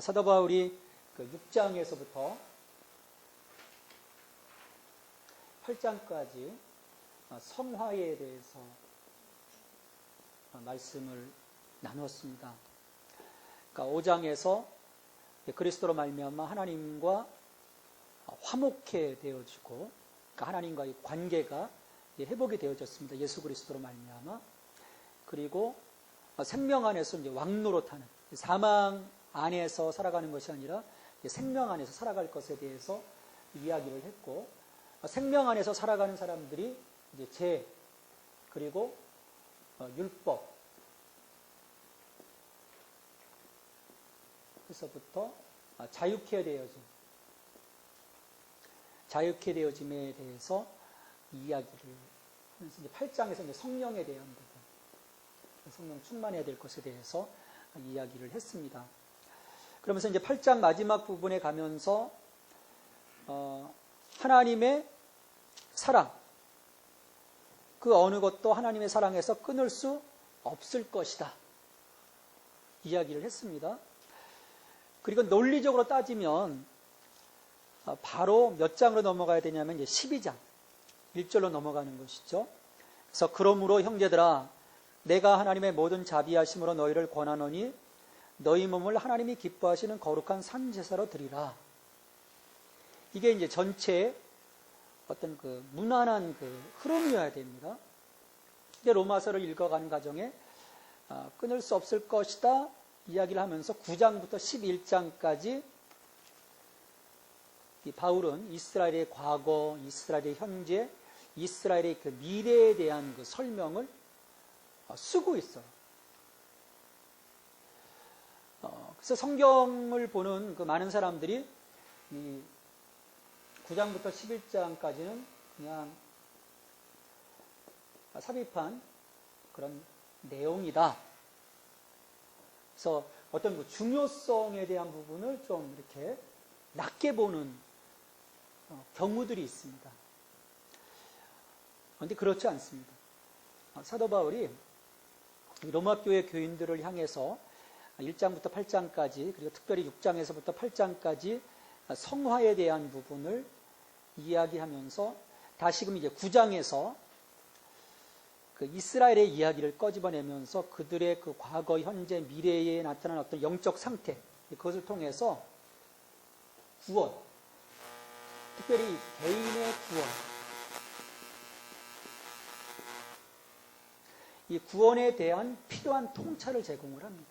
사도 바울이 그 6장에서부터 8장까지 성화에 대해서 말씀을 나누었습니다. 그러니까 5장에서 그리스도로 말미암아 하나님과 화목해 되어지고, 그러니까 하나님과의 관계가 회복이 되어졌습니다. 예수 그리스도로 말미암아. 그리고 생명 안에서 이제 왕노릇하는, 사망 안에서 살아가는 것이 아니라 생명 안에서 살아갈 것에 대해서 이야기를 했고, 생명 안에서 살아가는 사람들이 이제 죄, 그리고 율법, 에서부터 자유케 되어짐에 대해서 이야기를 하면서 이제 8장에서 이제 성령에 대한 부분, 성령 충만해야 될 것에 대해서 이야기를 했습니다. 그러면서 이제 8장 마지막 부분에 가면서 하나님의 사랑, 그 어느 것도 하나님의 사랑에서 끊을 수 없을 것이다, 이야기를 했습니다. 그리고 논리적으로 따지면 바로 몇 장으로 넘어가야 되냐면 이제 12장 1절로 넘어가는 것이죠. 그래서 그러므로 형제들아, 내가 하나님의 모든 자비하심으로 너희를 권하노니 너희 몸을 하나님이 기뻐하시는 거룩한 산제사로 드리라. 이게 이제 전체의 어떤 그 무난한 그 흐름이어야 됩니다. 근데 로마서를 읽어가는 과정에 끊을 수 없을 것이다 이야기를 하면서 9장부터 11장까지 이 바울은 이스라엘의 과거, 이스라엘의 현재, 이스라엘의 그 미래에 대한 그 설명을 쓰고 있어요. 그래서 성경을 보는 그 많은 사람들이 이 9장부터 11장까지는 그냥 삽입한 그런 내용이다. 그래서 어떤 그 중요성에 대한 부분을 좀 이렇게 낮게 보는 경우들이 있습니다. 그런데 그렇지 않습니다. 사도 바울이 로마 교회 교인들을 향해서 1장부터 8장까지, 그리고 특별히 6장에서부터 8장까지 성화에 대한 부분을 이야기하면서 다시금 이제 9장에서 그 이스라엘의 이야기를 꺼집어내면서 그들의 그 과거, 현재, 미래에 나타난 어떤 영적 상태, 그것을 통해서 구원, 특별히 개인의 구원, 이 구원에 대한 필요한 통찰을 제공을 합니다.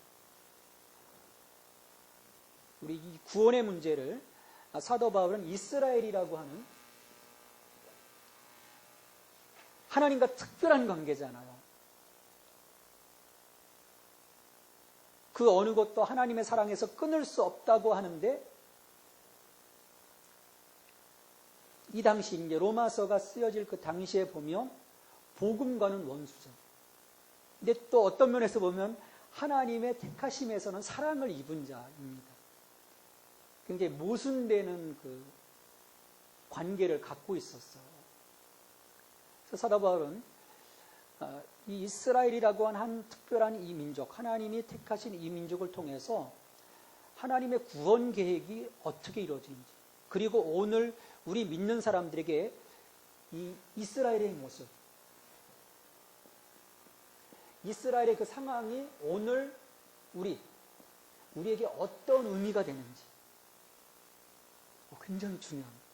우리 이 구원의 문제를 사도 바울은 이스라엘이라고 하는 하나님과 특별한 관계잖아요. 그 어느 것도 하나님의 사랑에서 끊을 수 없다고 하는데, 이 당시 이제 로마서가 쓰여질 그 당시에 보면 복음과는 원수죠. 근데 또 어떤 면에서 보면 하나님의 택하심에서는 사랑을 입은 자입니다. 굉장히 모순되는 그 관계를 갖고 있었어요. 그래서 사도 바울은 이 이스라엘이라고 하는 한 특별한 이 민족, 하나님이 택하신 이 민족을 통해서 하나님의 구원 계획이 어떻게 이루어지는지, 그리고 오늘 우리 믿는 사람들에게 이 이스라엘의 모습, 이스라엘의 그 상황이 오늘 우리에게 어떤 의미가 되는지 굉장히 중요합니다.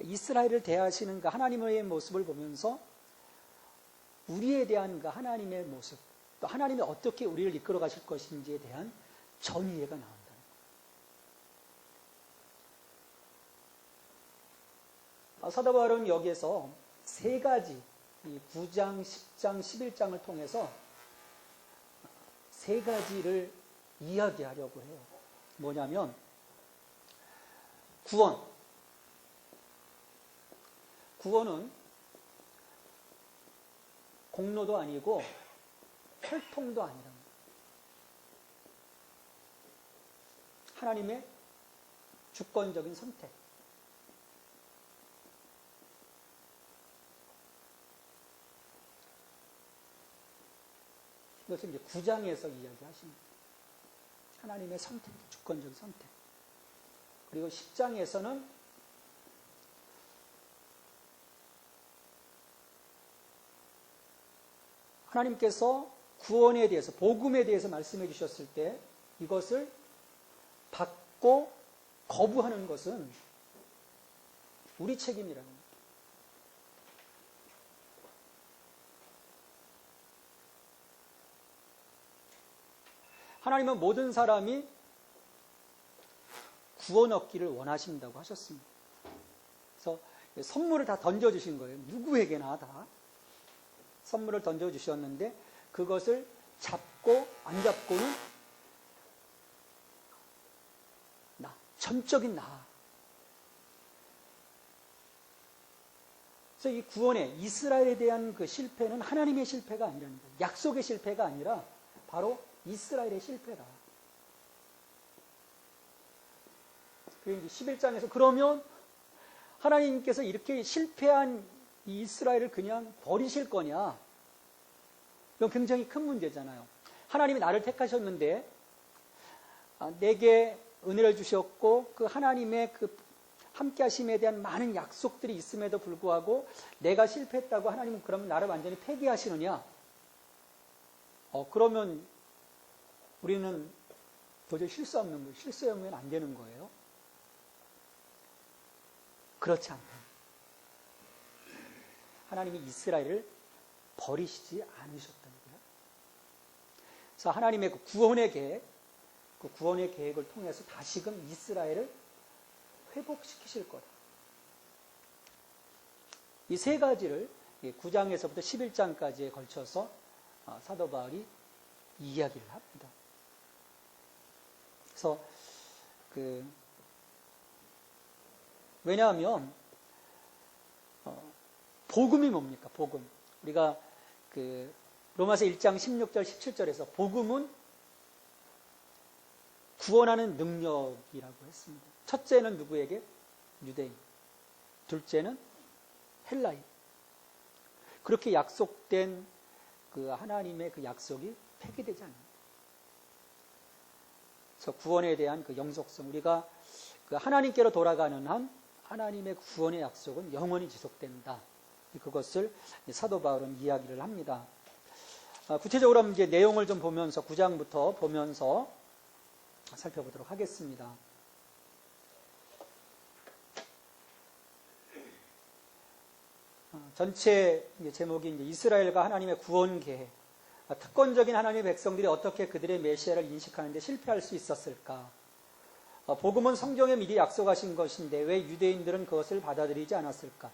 이스라엘을 대하시는 그 하나님의 모습을 보면서 우리에 대한 그 하나님의 모습, 또 하나님이 어떻게 우리를 이끌어 가실 것인지에 대한 전이해가 나온다. 사도 바울은 여기에서 세 가지, 이 9장, 10장, 11장을 통해서 세 가지를 이야기하려고 해요. 뭐냐면 구원은 공로도 아니고 혈통도 아니랍니다. 하나님의 주권적인 선택. 이것을 이제 9장에서 이야기하십니다. 하나님의 선택, 주권적 선택. 그리고 10장에서는 하나님께서 구원에 대해서, 복음에 대해서 말씀해 주셨을 때 이것을 받고 거부하는 것은 우리 책임이라는 거예요. 하나님은 모든 사람이 구원 얻기를 원하신다고 하셨습니다. 그래서 선물을 다 던져주신 거예요. 누구에게나 다 선물을 던져주셨는데 그것을 잡고 안 잡고는 나, 전적인 나. 그래서 이 구원의 이스라엘에 대한 그 실패는 하나님의 실패가 아니라는 거예요. 약속의 실패가 아니라 바로 이스라엘의 실패다. 그리고 이제 11장에서 그러면 하나님께서 이렇게 실패한 이 이스라엘을 그냥 버리실 거냐? 이건 굉장히 큰 문제잖아요. 하나님이 나를 택하셨는데 내게 은혜를 주셨고 그 하나님의 그 함께 하심에 대한 많은 약속들이 있음에도 불구하고 내가 실패했다고 하나님은 그러면 나를 완전히 폐기하시느냐? 그러면 우리는 도저히 실수하면 안 되는 거예요. 그렇지 않다. 하나님이 이스라엘을 버리시지 않으셨다는 거예요. 그래서 하나님의 그 구원의 계획, 그 구원의 계획을 통해서 다시금 이스라엘을 회복시키실 거다. 이 세 가지를 9장에서부터 11장까지에 걸쳐서 사도 바울이 이야기를 합니다. 그래서 왜냐하면 복음이 뭡니까? 복음. 우리가 로마서 1장 16절 17절에서 복음은 구원하는 능력이라고 했습니다. 첫째는 누구에게? 유대인. 둘째는 헬라인. 그렇게 약속된 그 하나님의 그 약속이 폐기되지 않습니다. 그래서 구원에 대한 그 영속성, 우리가 그 하나님께로 돌아가는 한 하나님의 구원의 약속은 영원히 지속된다. 그것을 사도 바울은 이야기를 합니다. 구체적으로 이제 내용을 좀 보면서 9장부터 보면서 살펴보도록 하겠습니다. 전체 제목이 이제 이스라엘과 하나님의 구원 계획. 특권적인 하나님의 백성들이 어떻게 그들의 메시아를 인식하는데 실패할 수 있었을까? 복음은 성경에 미리 약속하신 것인데 왜 유대인들은 그것을 받아들이지 않았을까?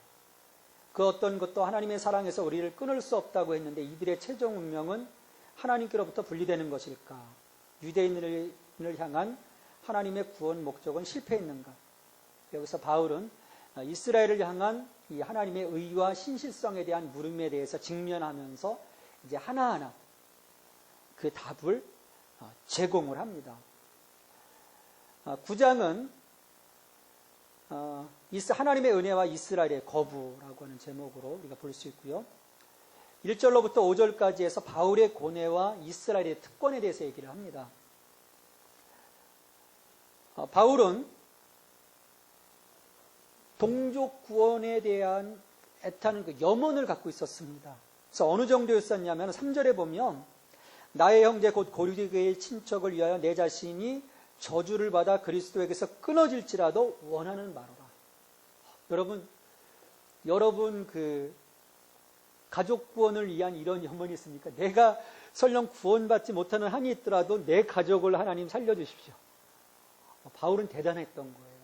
그 어떤 것도 하나님의 사랑에서 우리를 끊을 수 없다고 했는데 이들의 최종 운명은 하나님께로부터 분리되는 것일까? 유대인을 향한 하나님의 구원 목적은 실패했는가? 여기서 바울은 이스라엘을 향한 이 하나님의 의와 신실성에 대한 물음에 대해서 직면하면서 이제 하나하나 그 답을 제공을 합니다. 9장은 하나님의 은혜와 이스라엘의 거부라고 하는 제목으로 우리가 볼 수 있고요. 1절로부터 5절까지 해서 바울의 고뇌와 이스라엘의 특권에 대해서 얘기를 합니다. 바울은 동족 구원에 대한 애타는 그 염원을 갖고 있었습니다. 그래서 어느 정도였었냐면 3절에 보면 나의 형제 곧 고리교회의 친척을 위하여 내 자신이 저주를 받아 그리스도에게서 끊어질지라도 원하는 바로라. 여러분 그 가족 구원을 위한 이런 염원이 있습니까? 내가 설령 구원받지 못하는 한이 있더라도 내 가족을 하나님 살려주십시오. 바울은 대단했던 거예요.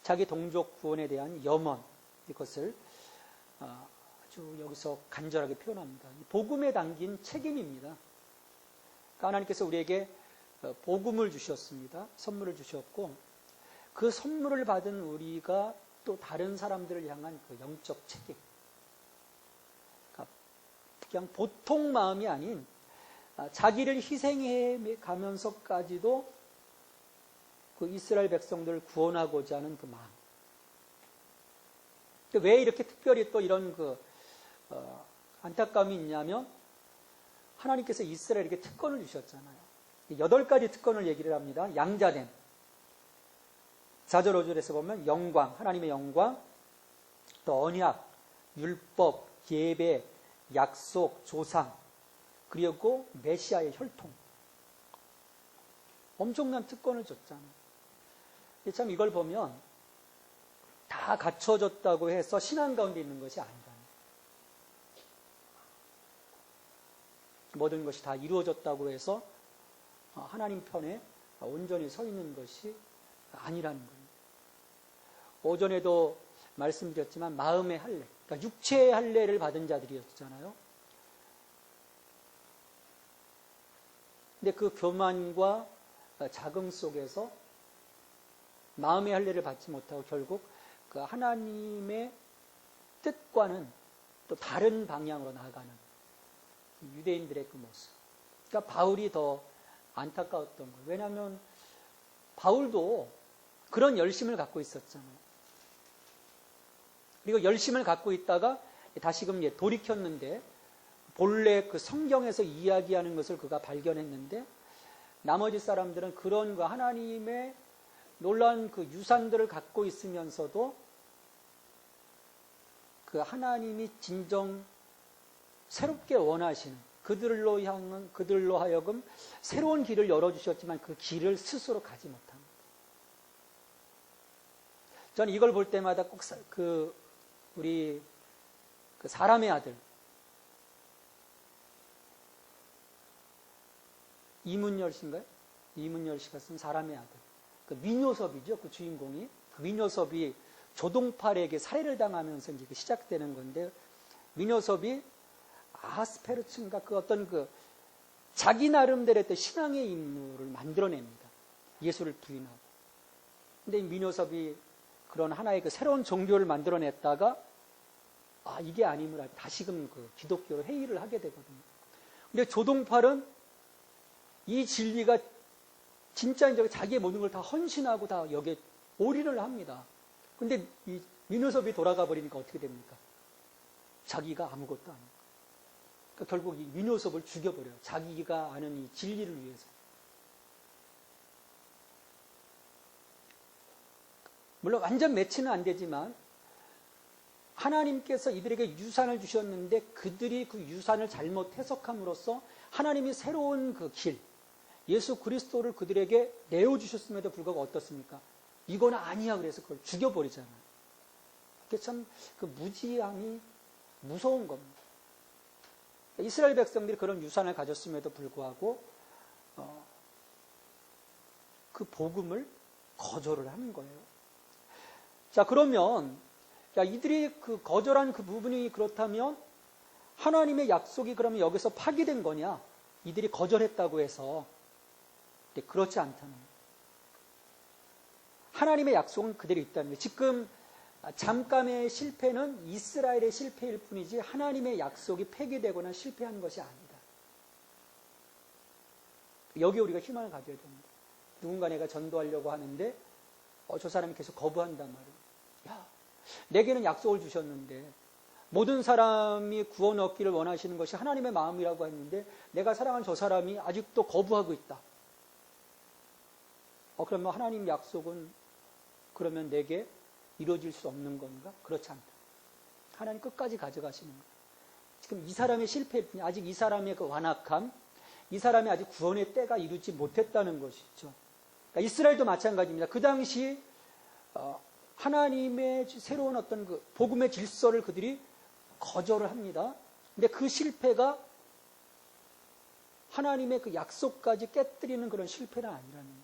자기 동족 구원에 대한 염원, 이것을 아주 여기서 간절하게 표현합니다. 복음에 담긴 책임입니다. 그러니까 하나님께서 우리에게 복음을 주셨습니다. 선물을 주셨고 그 선물을 받은 우리가 또 다른 사람들을 향한 그 영적 책임. 그러니까 그냥 보통 마음이 아닌 자기를 희생해 가면서까지도 그 이스라엘 백성들을 구원하고자 하는 그 마음. 왜 이렇게 특별히 또 이런 안타까움이 있냐면 하나님께서 이스라엘에게 특권을 주셨잖아요. 8가지 특권을 얘기를 합니다. 양자됨. 4절 5절에서 보면 영광, 하나님의 영광, 또 언약, 율법, 예배, 약속, 조상, 그리고 메시아의 혈통. 엄청난 특권을 줬잖아요. 참 이걸 보면 다 갖춰졌다고 해서 신앙 가운데 있는 것이 아니라 모든 것이 다 이루어졌다고 해서 하나님 편에 온전히 서 있는 것이 아니라는 거예요. 오전에도 말씀드렸지만 마음의 할례, 그러니까 육체의 할례를 받은 자들이었잖아요. 근데 그 교만과 자긍 속에서 마음의 할례를 받지 못하고 결국 그 하나님의 뜻과는 또 다른 방향으로 나아가는 유대인들의 그 모습. 그러니까 바울이 더 안타까웠던 거예요. 왜냐하면 바울도 그런 열심을 갖고 있었잖아요. 그리고 열심을 갖고 있다가 다시금 돌이켰는데 본래 그 성경에서 이야기하는 것을 그가 발견했는데 나머지 사람들은 그런 그 하나님의 놀라운 그 유산들을 갖고 있으면서도 그 하나님이 진정 새롭게 원하시는 그들로 하여금 새로운 길을 열어주셨지만 그 길을 스스로 가지 못합니다. 저는 이걸 볼 때마다 꼭 우리 그 사람의 아들 이문열 씨인가요? 이문열 씨가 쓴 사람의 아들. 그 민요섭이죠. 그 주인공이. 그 민요섭이 조동팔에게 살해를 당하면서 이제 시작되는 건데, 민요섭이 아스페르츠인가 그 어떤 그 자기 나름대로 했던 신앙의 인물을 만들어냅니다. 예수를 부인하고. 근데 이 민요섭이 그런 하나의 그 새로운 종교를 만들어냈다가 이게 아니면 다시금 그 기독교로 회의를 하게 되거든요. 근데 조동팔은 이 진리가 진짜 이제 자기의 모든 걸 다 헌신하고 다 여기에 올인을 합니다. 근데 이 민요섭이 돌아가 버리니까 어떻게 됩니까? 자기가 아무것도 아니고. 그러니까 결국 이 민요섭을 죽여버려요. 자기가 아는 이 진리를 위해서. 물론 완전 매치는 안 되지만 하나님께서 이들에게 유산을 주셨는데 그들이 그 유산을 잘못 해석함으로써 하나님이 새로운 그 길, 예수 그리스도를 그들에게 내어주셨음에도 불구하고 어떻습니까? 이건 아니야 그래서 그걸 죽여버리잖아요. 그게 참 그 무지함이 무서운 겁니다. 이스라엘 백성들이 그런 유산을 가졌음에도 불구하고 그 복음을 거절을 하는 거예요. 자, 그러면 이들이 그 거절한 그 부분이 그렇다면 하나님의 약속이 그러면 여기서 파기된 거냐? 이들이 거절했다고 해서. 근데 그렇지 않다는 거예요. 하나님의 약속은 그대로 있다는 거예요. 지금 잠깐의 실패는 이스라엘의 실패일 뿐이지 하나님의 약속이 폐기되거나 실패한 것이 아니다. 여기에 우리가 희망을 가져야 됩니다. 누군가 내가 전도하려고 하는데 저 사람이 계속 거부한단 말이에요. 야, 내게는 약속을 주셨는데 모든 사람이 구원 얻기를 원하시는 것이 하나님의 마음이라고 했는데 내가 사랑하는 저 사람이 아직도 거부하고 있다. 그러면 하나님 약속은 그러면 내게 이루어질 수 없는 건가? 그렇지 않다. 하나님 끝까지 가져가시는 거예요. 지금 이 사람의 실패일 뿐이 아직 이 사람의 그 완악함, 이 사람이 아직 구원의 때가 이루지 못했다는 것이죠. 그러니까 이스라엘도 마찬가지입니다. 그 당시 하나님의 새로운 어떤 그 복음의 질서를 그들이 거절을 합니다. 근데 그 실패가 하나님의 그 약속까지 깨뜨리는 그런 실패는 아니라는 거예요.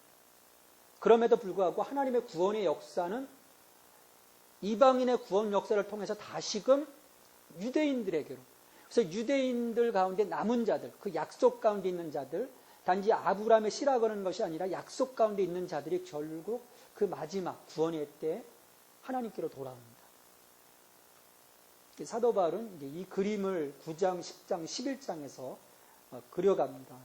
그럼에도 불구하고 하나님의 구원의 역사는 이방인의 구원 역사를 통해서 다시금 유대인들에게로, 그래서 유대인들 가운데 남은 자들, 그 약속 가운데 있는 자들, 단지 아브라함의 씨라고 하는 것이 아니라 약속 가운데 있는 자들이 결국 그 마지막 구원의 때 하나님께로 돌아옵니다. 사도 바울은 이제 이 그림을 9장, 10장, 11장에서 그려갑니다.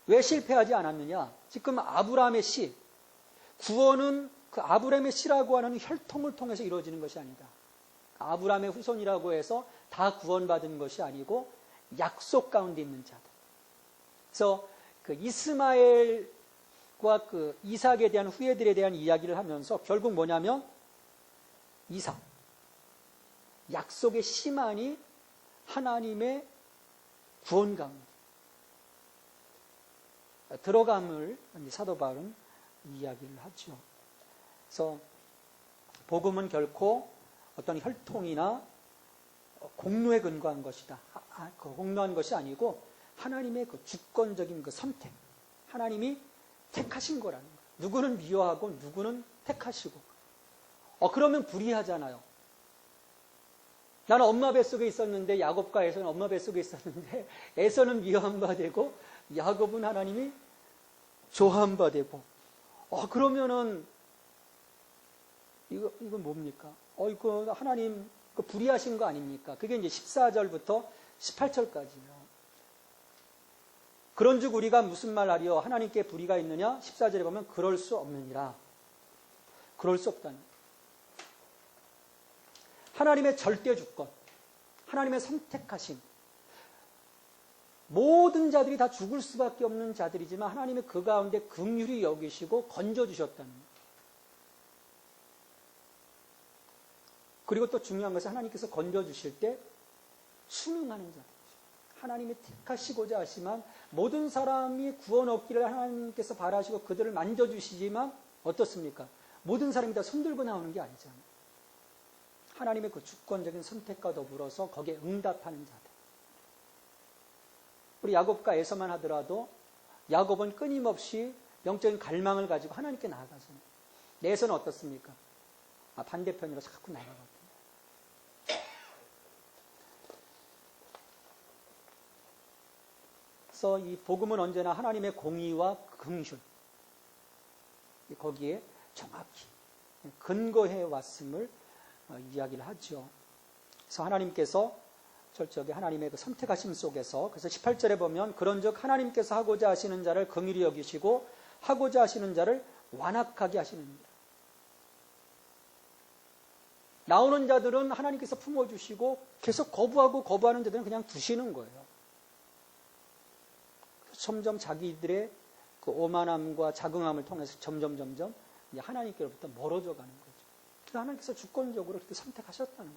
왜 실패하지 않았느냐? 지금 아브라함의 씨, 구원은 그 아브라함의 씨라고 하는 혈통을 통해서 이루어지는 것이 아니다. 아브라함의 후손이라고 해서 다 구원받은 것이 아니고 약속 가운데 있는 자들. 그래서 그 이스마엘과 그 이삭에 대한 후예들에 대한 이야기를 하면서 결국 뭐냐면 이삭, 약속의 씨만이 하나님의 구원 가운데 들어감을 사도 바울은 이야기를 하죠. 그래서 복음은 결코 어떤 혈통이나 공로에 근거한 것이다. 공로한 것이 아니고 하나님의 그 주권적인 그 선택, 하나님이 택하신 거라는 거예요. 누구는 미워하고 누구는 택하시고. 그러면 불이하잖아요. 나는 엄마 뱃속에 있었는데, 야곱과 에서는 엄마 뱃속에 있었는데, 에서는 미워한 바 되고 야곱은 하나님이 좋아한 바 되고. 그러면은 이건 뭡니까? 이거 하나님 그 불의하신 거 아닙니까? 그게 이제 14절부터 18절까지요. 그런즉 우리가 무슨 말 하리요? 하나님께 불의가 있느냐? 14절에 보면 그럴 수 없느니라. 그럴 수 없다는. 하나님의 절대 주권, 하나님의 선택하심. 모든 자들이 다 죽을 수밖에 없는 자들이지만 하나님의 그 가운데 긍휼히 여기시고 건져주셨다는 거예요. 그리고 또 중요한 것은 하나님께서 건져주실 때 순응하는 자들이죠. 하나님이 택하시고자 하시만 모든 사람이 구원 얻기를 하나님께서 바라시고 그들을 만져주시지만 어떻습니까? 모든 사람이 다 손들고 나오는 게 아니잖아요. 하나님의 그 주권적인 선택과 더불어서 거기에 응답하는 자들. 우리 야곱과 에서만 하더라도 야곱은 끊임없이 영적인 갈망을 가지고 하나님께 나아가잖아요. 에서는 어떻습니까? 반대편으로 자꾸 나아가거든요. 그래서 이 복음은 언제나 하나님의 공의와 긍휼, 거기에 정확히 근거해 왔음을 이야기를 하죠. 그래서 하나님께서 철저하게 하나님의 그 선택하심 속에서, 그래서 18절에 보면 그런즉 하나님께서 하고자 하시는 자를 긍휼히 여기시고 하고자 하시는 자를 완악하게 하시느니라. 나오는 자들은 하나님께서 품어주시고 계속 거부하는 자들은 그냥 두시는 거예요. 점점 자기들의 그 오만함과 자긍함을 통해서 점점 하나님께로부터 멀어져 가는 거죠. 그래서 하나님께서 주권적으로 그렇게 선택하셨다는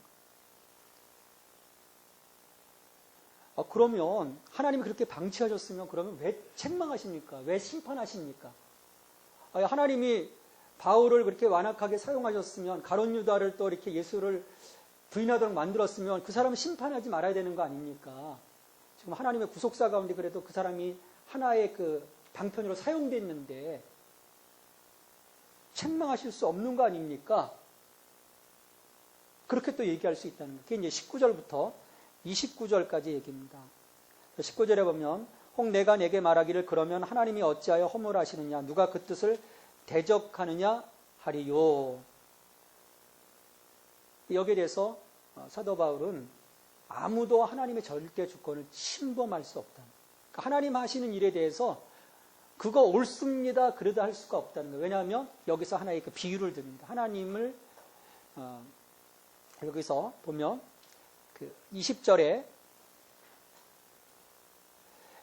거예요. 그러면 하나님이 그렇게 방치하셨으면 그러면 왜 책망하십니까? 왜 심판하십니까? 하나님이 바울을 그렇게 완악하게 사용하셨으면, 가룟 유다를 또 이렇게 예수를 부인하도록 만들었으면 그 사람은 심판하지 말아야 되는 거 아닙니까? 지금 하나님의 구속사 가운데 그래도 그 사람이 하나의 그 방편으로 사용됐는데 책망하실 수 없는 거 아닙니까? 그렇게 또 얘기할 수 있다는 거예요. 그게 이제 19절부터 29절까지 얘기입니다. 19절에 보면 혹 내가 내게 말하기를 그러면 하나님이 어찌하여 허물하시느냐, 누가 그 뜻을 대적하느냐 하리요. 여기에 대해서 사도 바울은 아무도 하나님의 절대 주권을 침범할 수 없다. 그러니까 하나님 하시는 일에 대해서 그거 옳습니다, 그러다 할 수가 없다는 거예요. 왜냐하면 여기서 하나의 그 비유를 듭니다. 하나님을 여기서 보면 그 20절에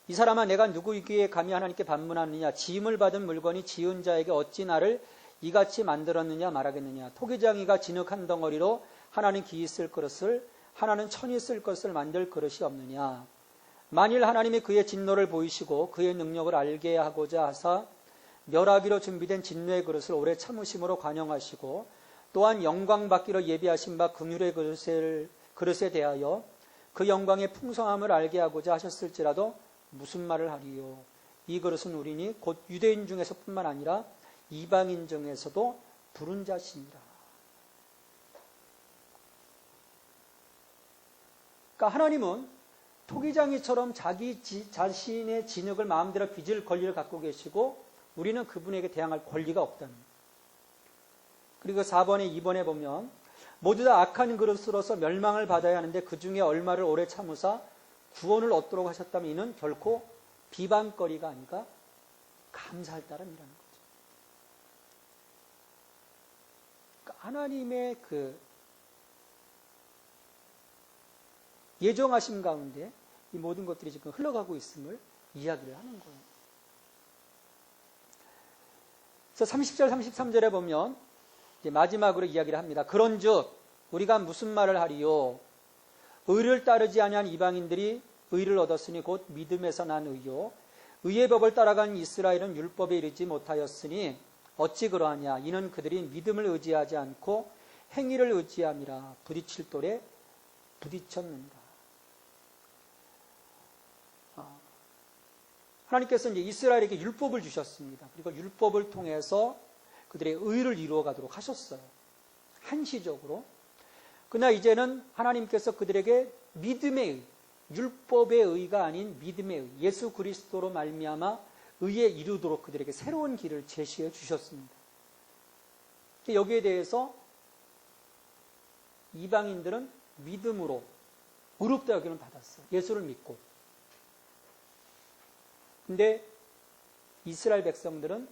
이 사람아 내가 누구에게 감히 하나님께 반문하느냐, 지음을 받은 물건이 지은 자에게 어찌 나를 이같이 만들었느냐 말하겠느냐. 토기장이가 진흙 한 덩어리로 하나는 기이 쓸 그릇을, 하나는 천이 쓸 것을 만들 그릇이 없느냐. 만일 하나님이 그의 진노를 보이시고 그의 능력을 알게 하고자 하사 멸하기로 준비된 진노의 그릇을 오래 참으심으로 관용하시고 또한 영광 받기로 예비하신 바 긍휼의 그릇에 대하여 그 영광의 풍성함을 알게 하고자 하셨을지라도 무슨 말을 하리요. 이 그릇은 우리니 곧 유대인 중에서뿐만 아니라 이방인 중에서도 부른 자시니라. 그러니까 하나님은 토기장이처럼 자기 자신의 진흙을 마음대로 빚을 권리를 갖고 계시고 우리는 그분에게 대항할 권리가 없다는 거예요. 그리고 4번에 2번에 보면 모두 다 악한 그릇으로서 멸망을 받아야 하는데 그 중에 얼마를 오래 참으사 구원을 얻도록 하셨다면 이는 결코 비방거리가 아니라 감사할 따름이라는 거죠. 그러니까 하나님의 그 예정하심 가운데 이 모든 것들이 지금 흘러가고 있음을 이야기를 하는 거예요. 그래서 30절, 33절에 보면 이제 마지막으로 이야기를 합니다. 그런즉 우리가 무슨 말을 하리요? 의를 따르지 아니한 이방인들이 의를 얻었으니 곧 믿음에서 난 의요. 의의 법을 따라간 이스라엘은 율법에 이르지 못하였으니 어찌 그러하냐? 이는 그들이 믿음을 의지하지 않고 행위를 의지함이라. 부딪힐 돌에 부딪혔는가. 하나님께서 이제 이스라엘에게 율법을 주셨습니다. 그리고 율법을 통해서 그들의 의를 이루어 가도록 하셨어요. 한시적으로. 그러나 이제는 하나님께서 그들에게 믿음의 의, 율법의 의가 아닌 믿음의 의, 예수 그리스도로 말미암아 의에 이루도록 그들에게 새로운 길을 제시해 주셨습니다. 여기에 대해서 이방인들은 믿음으로 의롭다 여김을 받았어요. 예수를 믿고. 근데 이스라엘 백성들은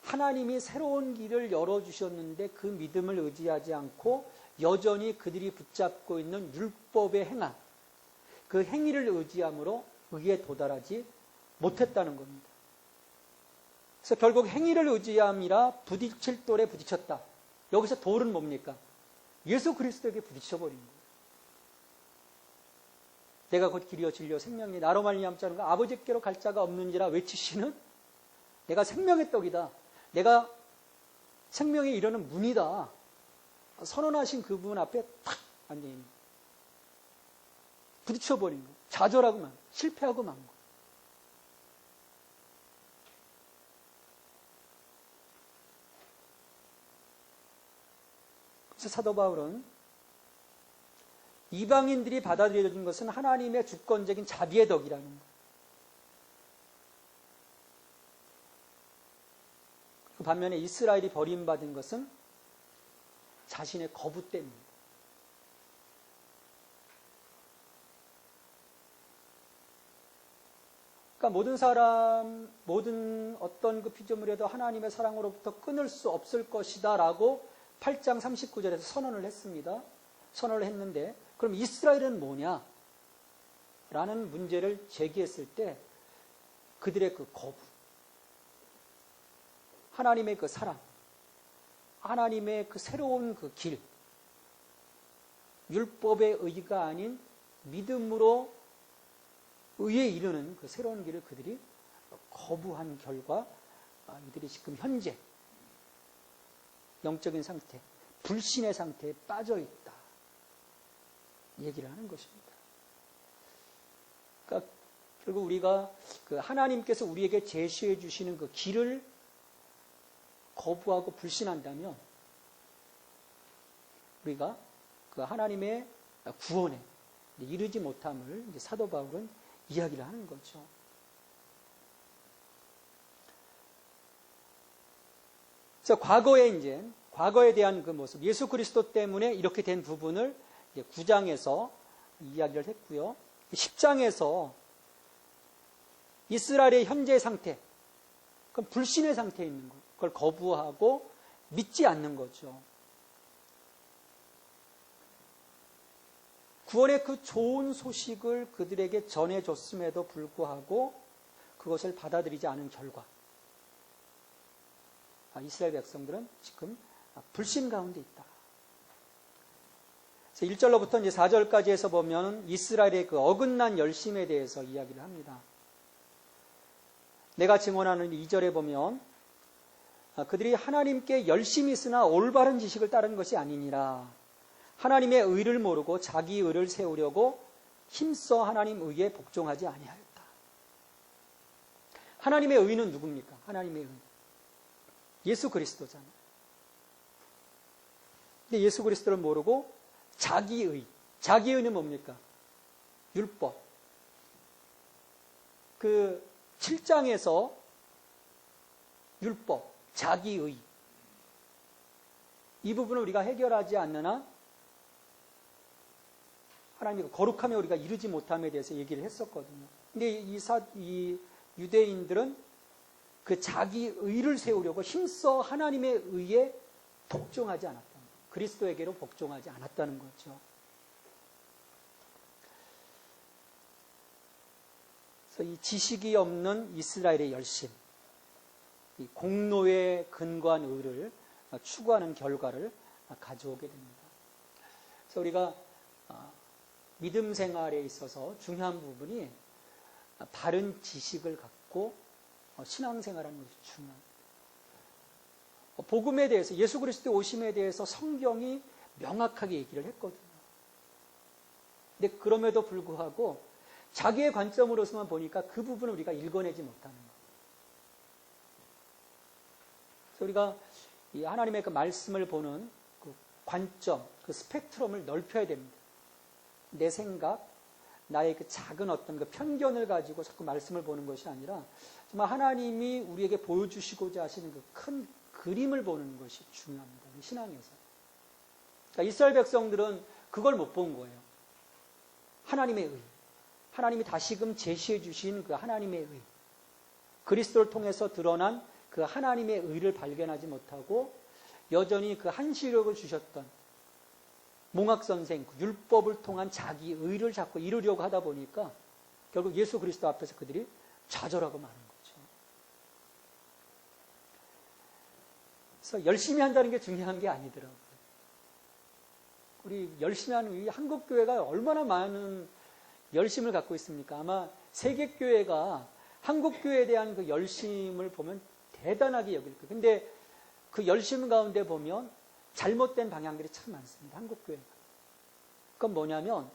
하나님이 새로운 길을 열어주셨는데 그 믿음을 의지하지 않고 여전히 그들이 붙잡고 있는 율법의 행한 그 행위를 의지함으로 의에 도달하지 못했다는 겁니다. 그래서 결국 행위를 의지함이라 부딪힐 돌에 부딪혔다. 여기서 돌은 뭡니까? 예수 그리스도에게 부딪혀버린 거예요. 내가 곧 길이요 진리요 생명이 나로 말미암지 않은가 아버지께로 갈 자가 없는지라 외치시는 내가 생명의 떡이다. 내가 생명에 이르는 문이다. 선언하신 그분 앞에 탁 앉아있는 거예요. 부딪혀버린 거예요. 좌절하고만 실패하고만 거예요. 그래서 사도 바울은 이방인들이 받아들여진 것은 하나님의 주권적인 자비의 덕이라는 거예요. 그 반면에 이스라엘이 버림받은 것은 자신의 거부 때문입니다. 그러니까 모든 사람, 모든 어떤 그 피조물에도 하나님의 사랑으로부터 끊을 수 없을 것이다 라고 8장 39절에서 선언을 했습니다. 선언을 했는데 그럼 이스라엘은 뭐냐? 라는 문제를 제기했을 때 그들의 그 거부, 하나님의 그 사랑, 하나님의 그 새로운 그 길, 율법의 의가 아닌 믿음으로 의에 이르는 그 새로운 길을 그들이 거부한 결과 이들이 지금 현재 영적인 상태, 불신의 상태에 빠져 있다. 얘기를 하는 것입니다. 그러니까 결국 우리가 그 하나님께서 우리에게 제시해 주시는 그 길을 거부하고 불신한다면 우리가 그 하나님의 구원에 이르지 못함을 이제 사도 바울은 이야기를 하는 거죠. 그래서 과거에 대한 그 모습, 예수 그리스도 때문에 이렇게 된 부분을 9장에서 이야기를 했고요. 10장에서 이스라엘의 현재 상태, 그건 불신의 상태에 있는 것, 그걸 거부하고 믿지 않는 거죠. 구원의 그 좋은 소식을 그들에게 전해줬음에도 불구하고 그것을 받아들이지 않은 결과 이스라엘 백성들은 지금 불신 가운데 있다. 1절로부터 이제 4절까지 해서 보면 이스라엘의 그 어긋난 열심에 대해서 이야기를 합니다. 내가 증언하는 2절에 보면 그들이 하나님께 열심히 있으나 올바른 지식을 따른 것이 아니니라. 하나님의 의를 모르고 자기 의를 세우려고 힘써 하나님 의에 복종하지 아니하였다. 하나님의 의는 누굽니까? 하나님의 의. 예수 그리스도잖아요. 근데 예수 그리스도를 모르고 자기의. 자기의는 뭡니까? 율법. 그 7장에서 율법, 자기의. 이 부분을 우리가 해결하지 않는 한 하나님의 거룩함에 우리가 이르지 못함에 대해서 얘기를 했었거든요. 근데 이 유대인들은 그 자기의를 세우려고 힘써 하나님의 의에 복종하지 않았다. 그리스도에게로 복종하지 않았다는 거죠. 그래서 이 지식이 없는 이스라엘의 열심, 이 공로에 근거한 의를 추구하는 결과를 가져오게 됩니다. 그래서 우리가 믿음 생활에 있어서 중요한 부분이 바른 지식을 갖고 신앙생활하는 것이 중요합니다. 복음에 대해서, 예수 그리스도의 오심에 대해서 성경이 명확하게 얘기를 했거든요. 근데 그럼에도 불구하고 자기의 관점으로서만 보니까 그 부분을 우리가 읽어내지 못하는 거예요. 그래서 우리가 이 하나님의 그 말씀을 보는 그 관점, 그 스펙트럼을 넓혀야 됩니다. 내 생각, 나의 그 작은 어떤 그 편견을 가지고 자꾸 말씀을 보는 것이 아니라 정말 하나님이 우리에게 보여주시고자 하시는 그 큰 그림을 보는 것이 중요합니다. 신앙에서. 그러니까 이스라엘 백성들은 그걸 못 본 거예요. 하나님의 의. 하나님이 다시금 제시해 주신 그 하나님의 의. 그리스도를 통해서 드러난 그 하나님의 의를 발견하지 못하고 여전히 그 한시력을 주셨던 몽학선생, 율법을 통한 자기 의를 자꾸 이루려고 하다 보니까 결국 예수 그리스도 앞에서 그들이 좌절하고 마는 거죠. 그래서 열심히 한다는 게 중요한 게 아니더라고요. 우리 열심히 하는 이 한국교회가 얼마나 많은 열심을 갖고 있습니까? 아마 세계교회가 한국교회에 대한 그 열심을 보면 대단하게 여길 거예요. 근데 그 열심 가운데 보면 잘못된 방향들이 참 많습니다. 한국교회가. 그건 뭐냐면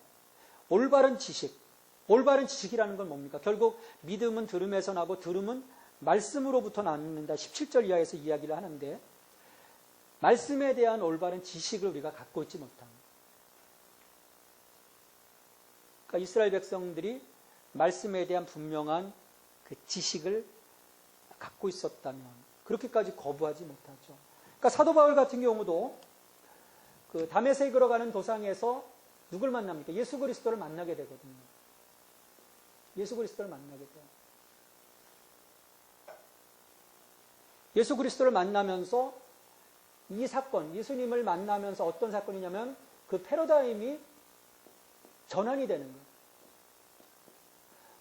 올바른 지식. 올바른 지식이라는 건 뭡니까? 결국 믿음은 들음에서 나고 들음은 말씀으로부터 낳는다. 17절 이하에서 이야기를 하는데 말씀에 대한 올바른 지식을 우리가 갖고 있지 못합니다. 그러니까 이스라엘 백성들이 말씀에 대한 분명한 그 지식을 갖고 있었다면 그렇게까지 거부하지 못하죠. 그러니까 사도 바울 같은 경우도 그 다메섹으로 가는 도상에서 누굴 만납니까? 예수 그리스도를 만나게 되거든요. 예수 그리스도를 만나게 돼요. 예수 그리스도를 만나면서 이 사건, 예수님을 만나면서 어떤 사건이냐면 그 패러다임이 전환이 되는 거예요.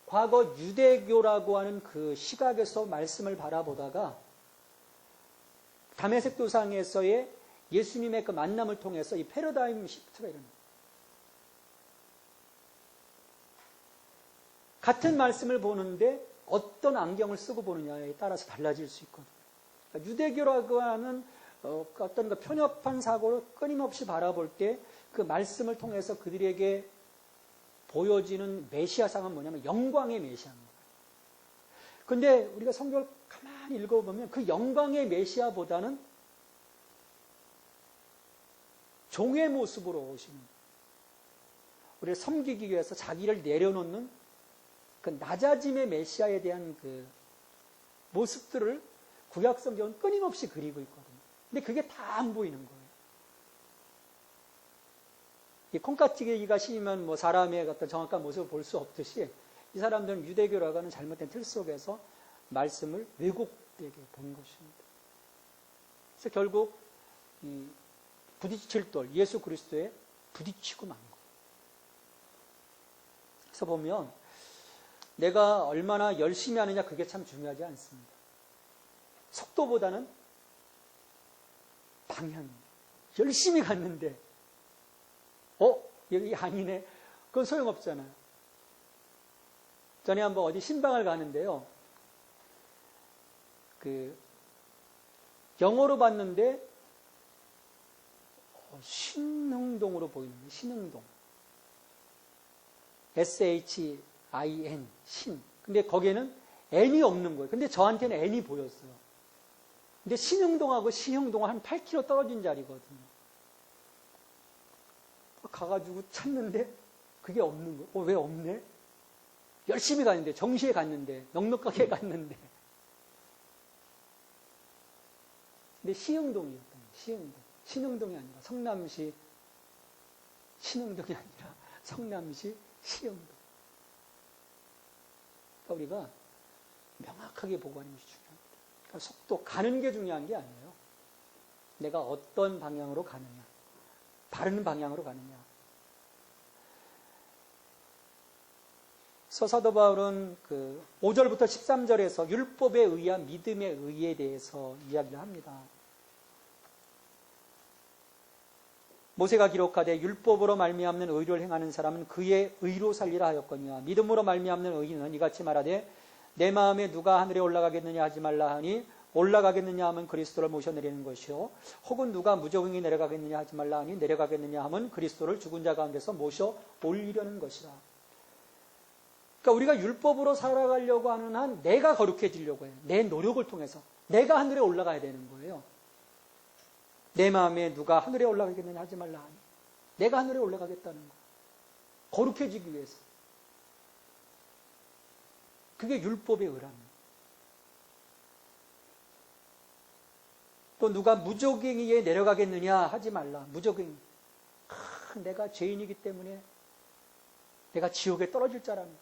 과거 유대교라고 하는 그 시각에서 말씀을 바라보다가 다메섹 도상에서의 예수님의 그 만남을 통해서 이 패러다임 시프트가 일어납니다. 같은 말씀을 보는데 어떤 안경을 쓰고 보느냐에 따라서 달라질 수 있거든요. 그러니까 유대교라고 하는 어떤 그 편협한 사고를 끊임없이 바라볼 때 그 말씀을 통해서 그들에게 보여지는 메시아상은 뭐냐면 영광의 메시아인 거예요. 그런데 우리가 성경을 가만히 읽어보면 그 영광의 메시아보다는 종의 모습으로 오시는, 우리를 섬기기 위해서 자기를 내려놓는 그 낮아짐의 메시아에 대한 그 모습들을 구약 성경은 끊임없이 그리고 있거든요. 근데 그게 다 안 보이는 거예요. 이 콩깍지기가 씌면 뭐 사람의 어떤 정확한 모습을 볼 수 없듯이 이 사람들은 유대교라고 하는 잘못된 틀 속에서 말씀을 왜곡되게 본 것입니다. 그래서 결국 이 부딪힐 돌, 예수 그리스도에 부딪히고 만 거예요. 그래서 보면 내가 얼마나 열심히 하느냐 그게 참 중요하지 않습니다. 속도보다는 방향입니다. 열심히 갔는데 여기 아니네. 그건 소용없잖아요. 전에 한번 어디 신방을 가는데요. 영어로 봤는데 신흥동으로 보이는 거예요. 신흥동. SHIN, 신. 근데 거기에는 N이 없는 거예요. 근데 저한테는 N이 보였어요. 근데 신흥동하고 시흥동은 한 8km 떨어진 자리거든요. 가가지고 찾는데 그게 없는 거예요. 왜 없네? 열심히 갔는데, 정시에 갔는데, 넉넉하게 갔는데. 근데 시흥동이었던 거예요. 시흥동. 신흥동이 아니라 성남시 신흥동이 아니라 성남시 시흥동. 그러니까 우리가 명확하게 보고하는 것이 중요합니다. 그러니까 속도, 가는 게 중요한 게 아니에요. 내가 어떤 방향으로 가느냐. 바른 방향으로 가느냐. 사도 바울은 5절부터 13절에서 율법에 의한 믿음의 의에 대해서 이야기를 합니다. 모세가 기록하되 율법으로 말미암는 의를 행하는 사람은 그의 의로 살리라 하였거니와 믿음으로 말미암는 의인은 이같이 말하되 내 마음에 누가 하늘에 올라가겠느냐 하지 말라 하니 올라가겠느냐 하면 그리스도를 모셔내리는 것이요 혹은 누가 무저갱이 내려가겠느냐 하지 말라 하니 내려가겠느냐 하면 그리스도를 죽은 자 가운데서 모셔 올리려는 것이라. 그러니까 우리가 율법으로 살아가려고 하는 한 내가 거룩해지려고 해요. 내 노력을 통해서 내가 하늘에 올라가야 되는 거예요. 내 마음에 누가 하늘에 올라가겠느냐 하지 말라 하니 내가 하늘에 올라가겠다는 거. 거룩해지기 위해서. 그게 율법의 의랍니다. 또 누가 무저갱이에 내려가겠느냐 하지 말라. 무저갱이. 내가 죄인이기 때문에 내가 지옥에 떨어질 줄 알았는데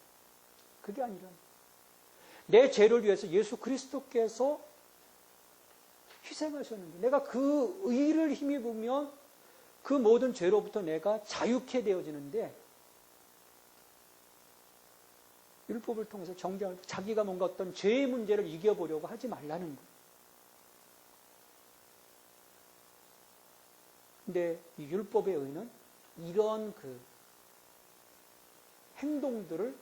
그게 아니라 내 죄를 위해서 예수 그리스도께서 희생하셨는데 내가 그 의를 힘입으면 그 모든 죄로부터 내가 자유케 되어지는데 율법을 통해서 정죄할 자기가 뭔가 어떤 죄의 문제를 이겨보려고 하지 말라는 거예요. 근데 이 율법의 의는 이런 행동들을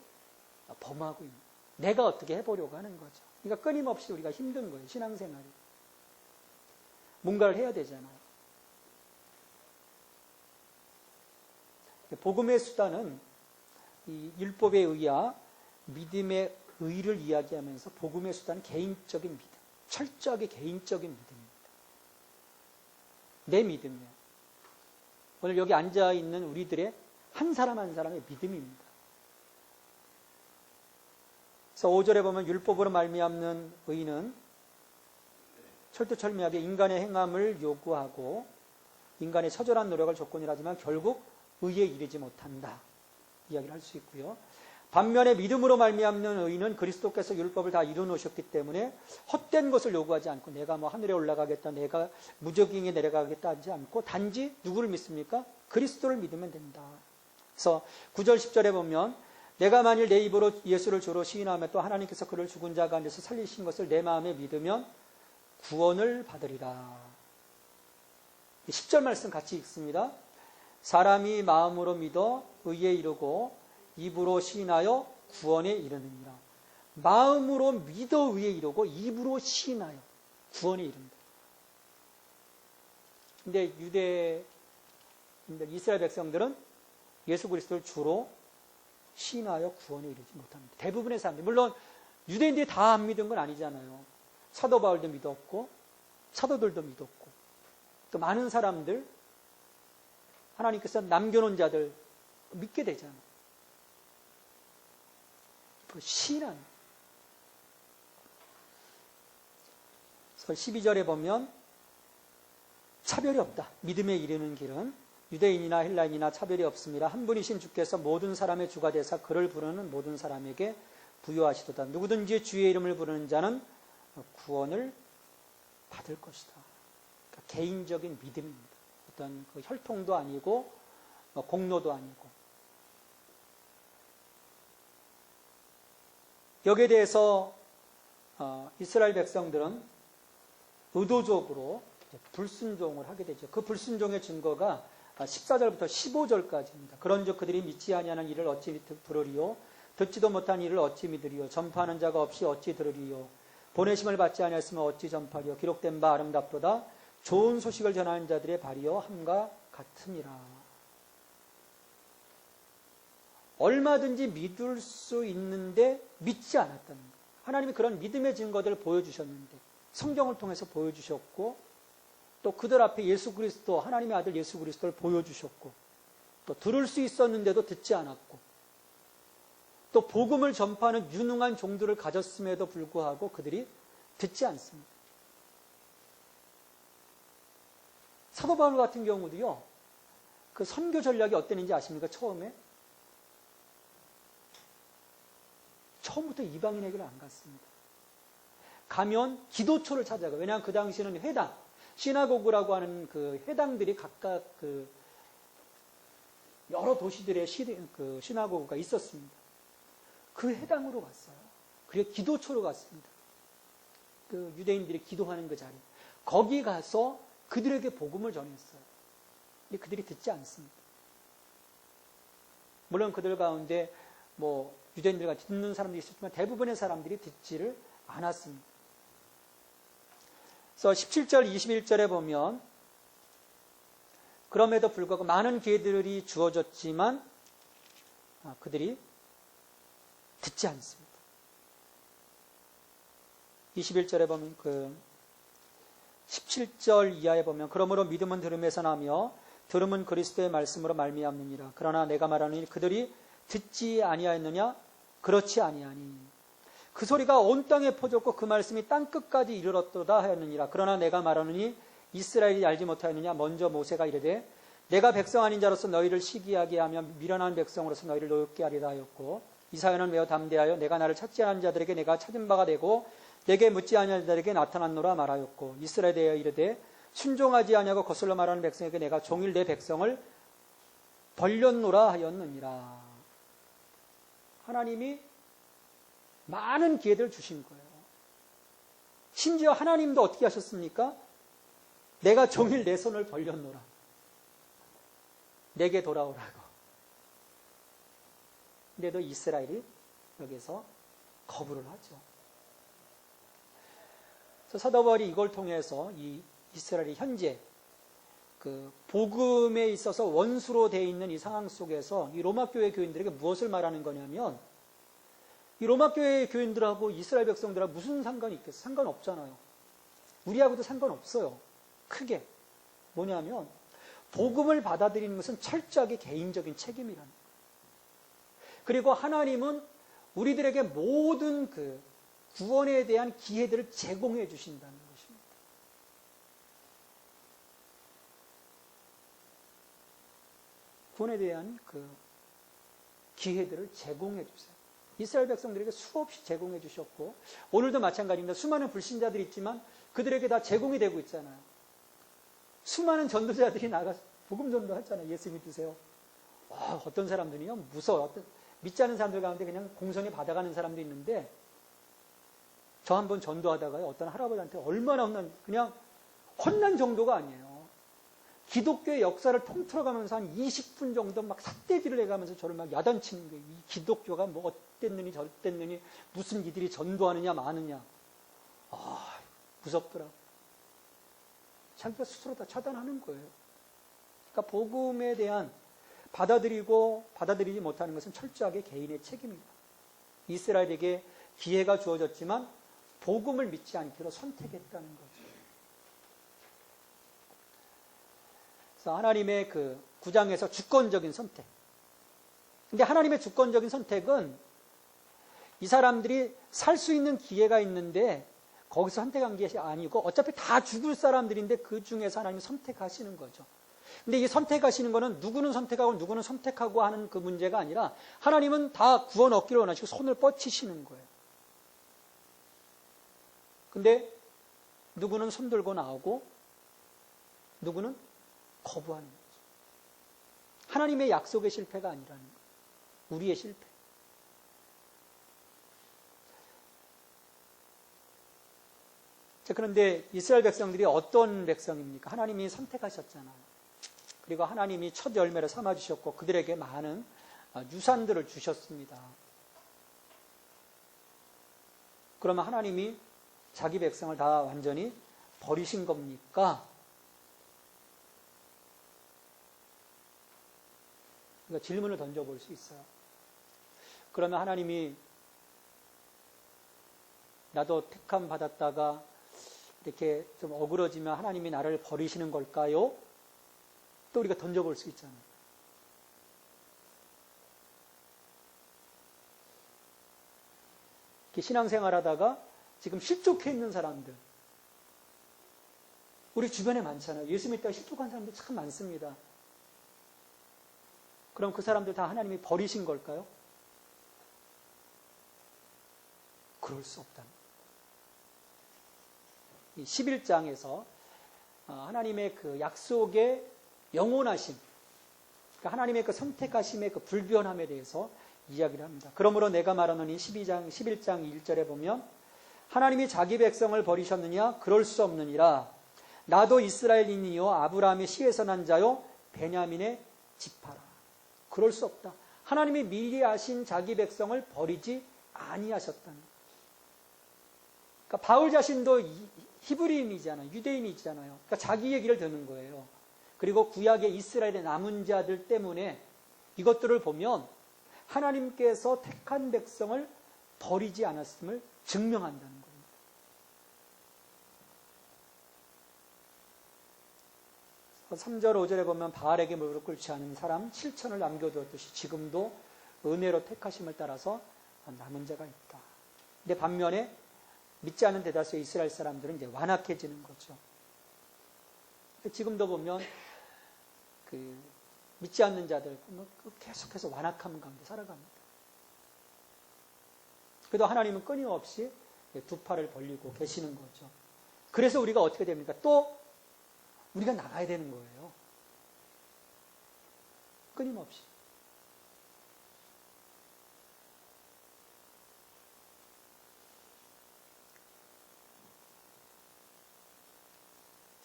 범하고 있는 거예요. 내가 어떻게 해보려고 하는 거죠. 그러니까 끊임없이 우리가 힘든 거예요. 신앙생활이. 뭔가를 해야 되잖아요. 복음의 수단은 이 율법에 의야 믿음의 의를 이야기하면서 복음의 수단은 개인적인 믿음, 철저하게 개인적인 믿음입니다. 내 믿음이에요. 오늘 여기 앉아있는 우리들의 한 사람 한 사람의 믿음입니다. 그래서 5절에 보면 율법으로 말미암는 의는 철두철미하게 인간의 행함을 요구하고 인간의 처절한 노력을 조건이라 하지만 결국 의에 이르지 못한다. 이야기를 할 수 있고요. 반면에 믿음으로 말미암는 의는 그리스도께서 율법을 다 이루어 놓으셨기 때문에 헛된 것을 요구하지 않고 내가 하늘에 올라가겠다, 내가 무저갱이에 내려가겠다 하지 않고 단지 누구를 믿습니까? 그리스도를 믿으면 된다. 그래서 9절 10절에 보면 내가 만일 내 입으로 예수를 주로 시인하며 또 하나님께서 그를 죽은 자 가운데서 살리신 것을 내 마음에 믿으면 구원을 받으리라. 10절 말씀 같이 읽습니다. 사람이 마음으로 믿어 의에 이르고 입으로 시인하여 구원에 이르느니라. 마음으로 믿어 의에 이르고 입으로 시인하여 구원에 이른다. 근데 유대인들, 이스라엘 백성들은 예수 그리스도를 주로 시인하여 구원에 이르지 못합니다. 대부분의 사람들, 물론 유대인들이 다 안 믿은 건 아니잖아요. 사도 바울도 믿었고 사도들도 믿었고 또 많은 사람들 하나님께서 남겨놓은 자들 믿게 되잖아요. 그 신앙. 12절에 보면 차별이 없다. 믿음에 이르는 길은 유대인이나 헬라인이나 차별이 없습니다. 한 분이신 주께서 모든 사람의 주가 되사 그를 부르는 모든 사람에게 부여하시도다. 누구든지 주의 이름을 부르는 자는 구원을 받을 것이다. 그러니까 개인적인 믿음입니다. 어떤 혈통도 아니고 공로도 아니고. 여기에 대해서 이스라엘 백성들은 의도적으로 불순종을 하게 되죠. 그 불순종의 증거가 14절부터 15절까지입니다. 그런즉 그들이 믿지 아니하는 일을 어찌 들으리요? 듣지도 못한 일을 어찌 믿으리요? 전파하는 자가 없이 어찌 들으리요? 보내심을 받지 아니했으면 어찌 전파리요? 기록된 바 아름답도다. 좋은 소식을 전하는 자들의 발이요 함과 같으니라. 얼마든지 믿을 수 있는데 믿지 않았다는 거예요. 하나님이 그런 믿음의 증거들을 보여주셨는데 성경을 통해서 보여주셨고 또 그들 앞에 예수 그리스도, 하나님의 아들 예수 그리스도를 보여주셨고 또 들을 수 있었는데도 듣지 않았고 또 복음을 전파하는 유능한 종들을 가졌음에도 불구하고 그들이 듣지 않습니다. 사도 바울 같은 경우도요. 그 선교 전략이 어땠는지 아십니까? 처음부터 이방인에게는 안 갔습니다. 가면 기도처를 찾아가요. 왜냐하면 그 당시에는 회당, 시나고그라고 하는 그 회당들이 각각 그 여러 도시들의 시나고그가 있었습니다. 그 회당으로 갔어요. 그리고 기도초로 갔습니다. 그 유대인들이 기도하는 그 자리. 거기 가서 그들에게 복음을 전했어요. 근데 그들이 듣지 않습니다. 물론 그들 가운데 유대인들 같이 듣는 사람들이 있었지만 대부분의 사람들이 듣지를 않았습니다. 그래서 17절, 21절에 보면 그럼에도 불구하고 많은 기회들이 주어졌지만 그들이 듣지 않습니다. 21절에 보면 17절 이하에 보면 그러므로 믿음은 들음에서 나며 들음은 그리스도의 말씀으로 말미암느니라. 그러나 내가 말하노니 그들이 듣지 아니하였느냐? 그렇지 아니하니. 그 소리가 온 땅에 퍼졌고 그 말씀이 땅끝까지 이르렀도다 하였느니라. 그러나 내가 말하노니 이스라엘이 알지 못하였느냐? 먼저 모세가 이르되 내가 백성 아닌 자로서 너희를 시기하게 하며 미련한 백성으로서 너희를 노엽게 하리라 하였고 이 사연은 매우 담대하여 내가 나를 찾지 않은 자들에게 내가 찾은 바가 되고 내게 묻지 아니한 자들에게 나타났노라 말하였고 이스라엘에 대하여 이르되 순종하지 아니하고 거슬러 말하는 백성에게 내가 종일 내 백성을 벌렸노라 하였느니라. 하나님이 많은 기회들을 주신 거예요. 심지어 하나님도 어떻게 하셨습니까? 내가 종일 내 손을 벌렸노라. 내게 돌아오라고. 근데도 이스라엘이 여기서 거부를 하죠. 그래서 사도 바울이 이걸 통해서 이 이스라엘이 현재 그 복음에 있어서 원수로 되어 있는 이 상황 속에서 이 로마 교회 교인들에게 무엇을 말하는 거냐면 이 로마 교회 교인들하고 이스라엘 백성들하고 무슨 상관이 있겠어요? 상관없잖아요. 우리하고도 상관없어요. 크게. 뭐냐면 복음을 받아들이는 것은 철저하게 개인적인 책임이라는 거예요. 그리고 하나님은 우리들에게 모든 그 구원에 대한 기회들을 제공해 주신다는 것입니다. 구원에 대한 그 기회들을 제공해 주세요. 이스라엘 백성들에게 수없이 제공해 주셨고 오늘도 마찬가지입니다. 수많은 불신자들이 있지만 그들에게 다 제공이 되고 있잖아요. 수많은 전도자들이 나가서 복음 전도하잖아요. 예수 믿으세요. 어떤 사람들이요 무서워. 믿지 않는 사람들 가운데 그냥 공손히 받아가는 사람도 있는데 저 한번 전도하다가요 어떤 할아버지한테 얼마나 그냥 혼난 정도가 아니에요. 기독교의 역사를 통틀어가면서 한 20분 정도 막 삿대질을 해가면서 저를 막 야단치는 거예요. 이 기독교가 뭐 어땠느니 저랬느니 무슨 이들이 전도하느냐 마느냐. 무섭더라고. 자기가 스스로 다 차단하는 거예요. 그러니까 복음에 대한 받아들이고 받아들이지 못하는 것은 철저하게 개인의 책임입니다. 이스라엘에게 기회가 주어졌지만 복음을 믿지 않기로 선택했다는 거죠. 그래서 하나님의 그 9장에서 주권적인 선택. 근데 하나님의 주권적인 선택은 이 사람들이 살 수 있는 기회가 있는데 거기서 선택한 것이 아니고 어차피 다 죽을 사람들인데 그 중에서 하나님이 선택하시는 거죠. 근데 이 선택하시는 거는 누구는 선택하고 누구는 선택하고 하는 그 문제가 아니라 하나님은 다 구원 얻기를 원하시고 손을 뻗치시는 거예요. 근데 누구는 손 들고 나오고 누구는 거부하는 거죠. 하나님의 약속의 실패가 아니라는 거예요. 우리의 실패. 자, 그런데 이스라엘 백성들이 어떤 백성입니까? 하나님이 선택하셨잖아요. 그리고 하나님이 첫 열매를 삼아주셨고 그들에게 많은 유산들을 주셨습니다. 그러면 하나님이 자기 백성을 다 완전히 버리신 겁니까? 그러니까 질문을 던져볼 수 있어요. 그러면 하나님이 나도 택함 받았다가 이렇게 좀 어그러지면 하나님이 나를 버리시는 걸까요? 또 우리가 던져볼 수 있잖아요. 이렇게 신앙생활 하다가 지금 실족해 있는 사람들 우리 주변에 많잖아요. 예수 믿다가 실족한 사람들 참 많습니다. 그럼 그 사람들 다 하나님이 버리신 걸까요? 그럴 수 없다는 이 11장에서 하나님의 그 약속의 영원하심, 그러니까 하나님의 그 선택하심의 그 불변함에 대해서 이야기를 합니다. 그러므로 내가 말하노니 11장 1절에 보면 하나님이 자기 백성을 버리셨느냐? 그럴 수 없느니라. 나도 이스라엘인이요 아브라함의 씨에서 난 자요 베냐민의 지파라. 그럴 수 없다. 하나님이 미리 아신 자기 백성을 버리지 아니하셨다는 거예요. 그러니까 바울 자신도 히브리인이잖아요. 유대인이잖아요. 그러니까 자기 얘기를 듣는 거예요. 그리고 구약의 이스라엘의 남은 자들 때문에 이것들을 보면 하나님께서 택한 백성을 버리지 않았음을 증명한다는 겁니다. 그래서 3절, 5절에 보면 바알에게 무릎 꿇지 않은 사람 7천을 남겨두었듯이 지금도 은혜로 택하심을 따라서 남은 자가 있다. 근데 반면에 믿지 않는 대다수의 이스라엘 사람들은 이제 완악해지는 거죠. 지금도 보면 믿지 않는 자들 계속해서 완악함 가운데 살아갑니다. 그래도 하나님은 끊임없이 두 팔을 벌리고 계시는 거죠. 그래서 우리가 어떻게 됩니까? 또 우리가 나가야 되는 거예요. 끊임없이.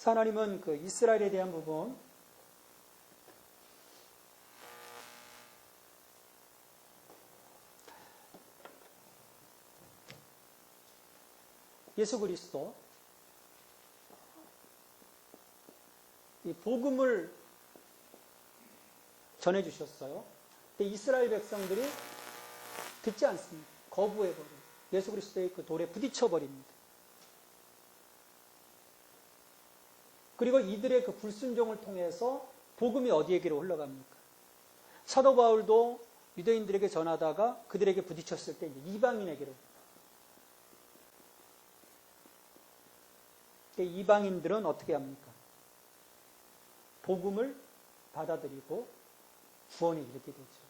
하나님은 그 이스라엘에 대한 부분 예수 그리스도 이 복음을 전해주셨어요. 근데 이스라엘 백성들이 듣지 않습니다. 거부해버려요. 예수 그리스도의 그 돌에 부딪혀버립니다. 그리고 이들의 그 불순종을 통해서 복음이 어디에게로 흘러갑니까? 사도 바울도 유대인들에게 전하다가 그들에게 부딪혔을 때 이방인에게로. 이방인들은 어떻게 합니까? 복음을 받아들이고 구원에 이르게 되죠.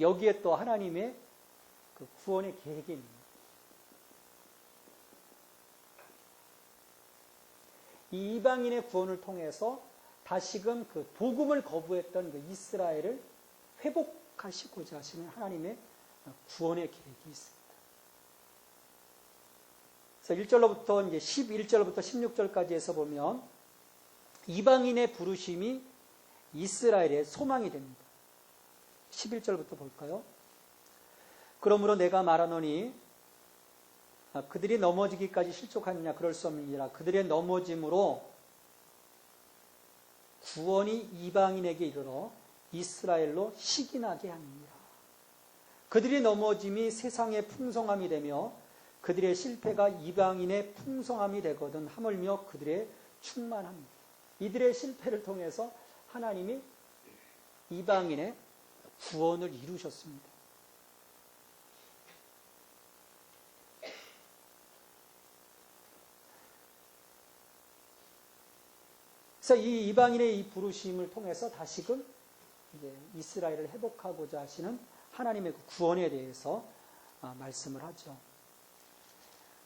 여기에 또 하나님의 그 구원의 계획이 있는 거예요. 이 이방인의 구원을 통해서 다시금 그 복음을 거부했던 그 이스라엘을 회복하시고자 하시는 하나님의 구원의 계획이 있습니다. 그래서 1절로부터 이제 11절부터 16절까지 해서 보면 이방인의 부르심이 이스라엘의 소망이 됩니다. 11절부터 볼까요? 그러므로 내가 말하노니 그들이 넘어지기까지 실족하느냐 그럴 수 없느니라. 그들의 넘어짐으로 구원이 이방인에게 이르러 이스라엘로 시기나게 하느니라. 그들이 넘어짐이 세상의 풍성함이 되며 그들의 실패가 이방인의 풍성함이 되거든 하물며 그들의 충만합니다. 이들의 실패를 통해서 하나님이 이방인의 구원을 이루셨습니다. 그래서 이 이방인의 이 부르심을 통해서 다시금 이제 이스라엘을 회복하고자 하시는 하나님의 그 구원에 대해서 말씀을 하죠.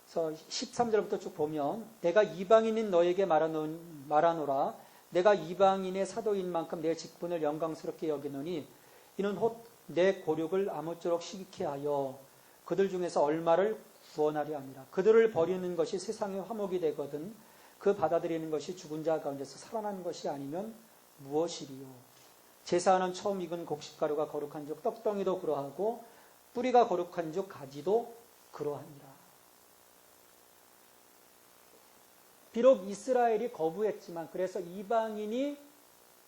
그래서 13절부터 쭉 보면 내가 이방인인 너에게 말하노라. 내가 이방인의 사도인 만큼 내 직분을 영광스럽게 여기노니 이는 곧 내 고륙을 아무쪼록 시기케 하여 그들 중에서 얼마를 구원하려 함이라. 그들을 버리는 것이 세상의 화목이 되거든 그 받아들이는 것이 죽은 자 가운데서 살아난 것이 아니면 무엇이리요. 제사하는 처음 익은 곡식가루가 거룩한 즉 떡덩이도 그러하고 뿌리가 거룩한 즉 가지도 그러하니라. 비록 이스라엘이 거부했지만 그래서 이방인이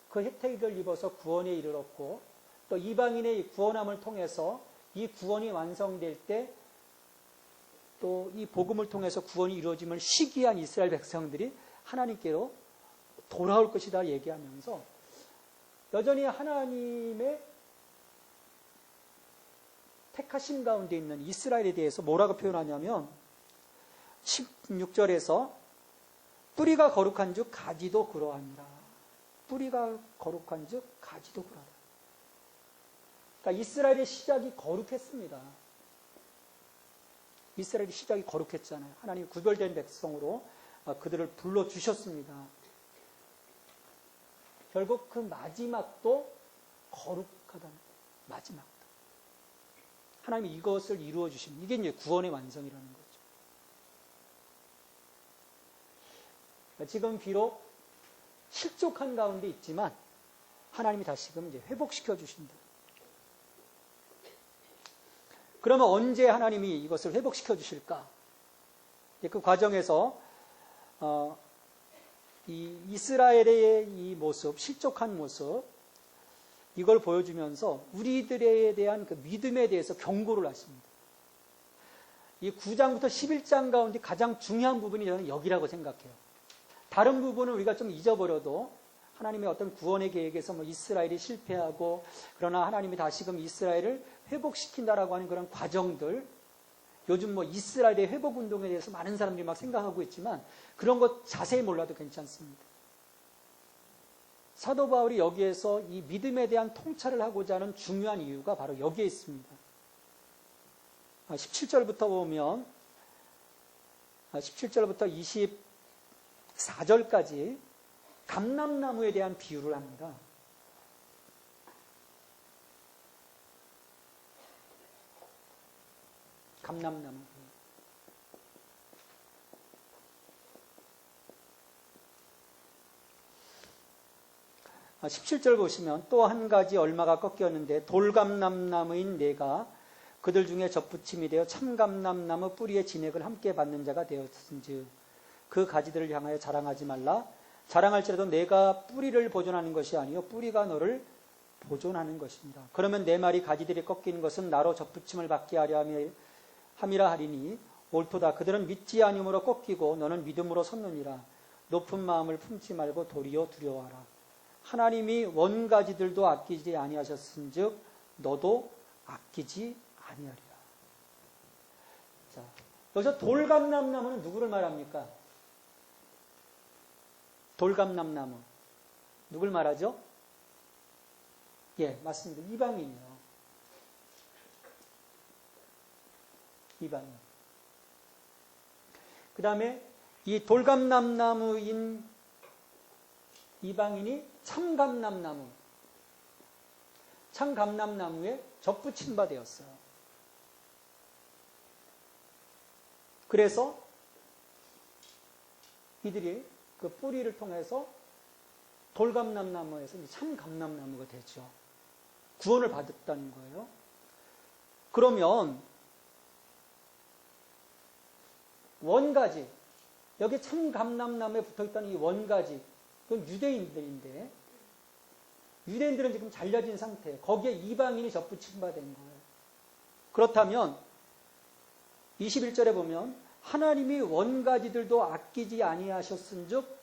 그 혜택을 입어서 구원에 이르렀고 또 이방인의 구원함을 통해서 이 구원이 완성될 때 또 이 복음을 통해서 구원이 이루어짐을 시기한 이스라엘 백성들이 하나님께로 돌아올 것이다 얘기하면서 여전히 하나님의 택하심 가운데 있는 이스라엘에 대해서 뭐라고 표현하냐면 16절에서 뿌리가 거룩한 즉 가지도 그러하니라. 뿌리가 거룩한 즉 가지도 그러하니라. 그러니까 이스라엘의 시작이 거룩했습니다. 이스라엘의 시작이 거룩했잖아요. 하나님이 구별된 백성으로 그들을 불러주셨습니다. 결국 그 마지막도 거룩하다는 거예요. 마지막도. 하나님이 이것을 이루어 주시는, 이게 이제 구원의 완성이라는 거죠. 지금 비록 실족한 가운데 있지만 하나님이 다시금 이제 회복시켜 주신다. 그러면 언제 하나님이 이것을 회복시켜 주실까? 그 과정에서 이 이스라엘의 이 모습, 실족한 모습, 이걸 보여주면서 우리들에 대한 그 믿음에 대해서 경고를 하십니다. 이 9장부터 11장 가운데 가장 중요한 부분이 저는 여기라고 생각해요. 다른 부분은 우리가 좀 잊어버려도 하나님의 어떤 구원의 계획에서 뭐 이스라엘이 실패하고 그러나 하나님이 다시금 이스라엘을 회복시킨다라고 하는 그런 과정들, 요즘 뭐 이스라엘의 회복 운동에 대해서 많은 사람들이 막 생각하고 있지만 그런 것 자세히 몰라도 괜찮습니다. 사도 바울이 여기에서 이 믿음에 대한 통찰을 하고자 하는 중요한 이유가 바로 여기에 있습니다. 17절부터 보면 17절부터 24절까지 감람나무에 대한 비유를 합니다. 감람나무. 17절 보시면 또 한 가지 얼마가 꺾였는데 돌감람나무인 내가 그들 중에 접붙임이 되어 참감람나무 뿌리의 진액을 함께 받는 자가 되었은즉 그 가지들을 향하여 자랑하지 말라. 자랑할지라도 내가 뿌리를 보존하는 것이 아니요 뿌리가 너를 보존하는 것입니다. 그러면 내 말이 가지들이 꺾이는 것은 나로 접붙임을 받게 하려 함이라 하리니 옳도다. 그들은 믿지 아니므로 꺾이고 너는 믿음으로 섰느니라. 높은 마음을 품지 말고 도리어 두려워하라. 하나님이 원가지들도 아끼지 아니하셨은즉 너도 아끼지 아니하리라. 자, 여기서 돌감람나무는 누구를 말합니까? 돌감람나무 누굴 말하죠? 예, 맞습니다. 이방인이요. 이방인. 그 다음에 이 돌감람나무인 이방인이 참감람나무에 접붙인 바 되었어요. 그래서 이들이 그 뿌리를 통해서 돌감람나무에서 참감람나무가 되죠. 구원을 받았다는 거예요. 그러면 원가지, 여기 참감람나무에 붙어있다는 이 원가지, 그건 유대인들인데 유대인들은 지금 잘려진 상태예요. 거기에 이방인이 접붙임 바 된 거예요. 그렇다면 21절에 보면 하나님이 원가지들도 아끼지 아니하셨은즉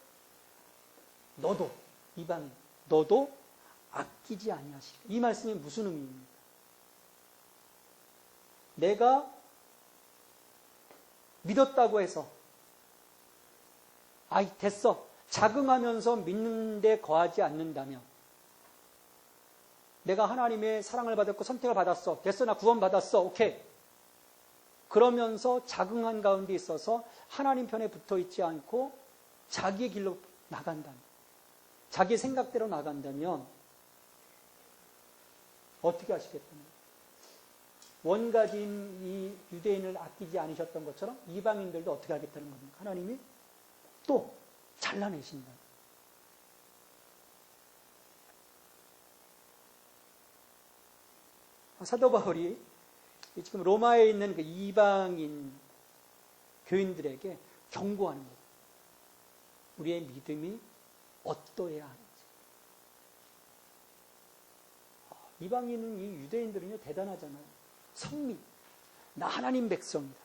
너도 이방인 너도 아끼지 아니하시리. 이 말씀이 무슨 의미입니까? 내가 믿었다고 해서 아이 됐어 자긍하면서 믿는데 거하지 않는다면 내가 하나님의 사랑을 받았고 선택을 받았어 됐어 나 구원 받았어 오케이 그러면서 자긍한 가운데 있어서 하나님 편에 붙어있지 않고 자기의 길로 나간다면 자기 생각대로 나간다면 어떻게 하시겠다는 원가지인 이 유대인을 아끼지 않으셨던 것처럼 이방인들도 어떻게 하겠다는 겁니까? 하나님이 또 잘라내신다. 사도 바울이 지금 로마에 있는 그 이방인 교인들에게 경고하는 거예요. 우리의 믿음이 어떠해야 하는지. 이방인은 이 유대인들은요 대단하잖아요. 성민, 나 하나님 백성이다.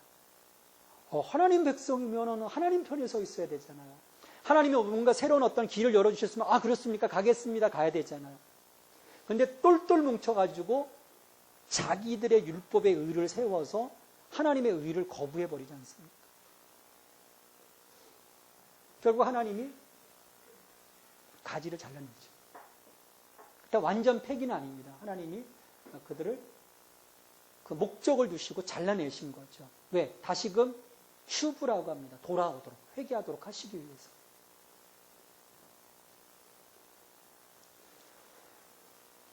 하나님 백성이면 하나님 편에 서 있어야 되잖아요. 하나님이 뭔가 새로운 어떤 길을 열어주셨으면 아 그렇습니까? 가겠습니다. 가야 되잖아요. 그런데 똘똘 뭉쳐가지고 자기들의 율법의 의를 세워서 하나님의 의를 거부해버리지 않습니까? 결국 하나님이 가지를 잘라내죠. 그러니까 완전 폐기는 아닙니다. 하나님이 그들을 그 목적을 두시고 잘라내신 거죠. 왜? 다시금 슈브라고 합니다. 돌아오도록, 회개하도록 하시기 위해서.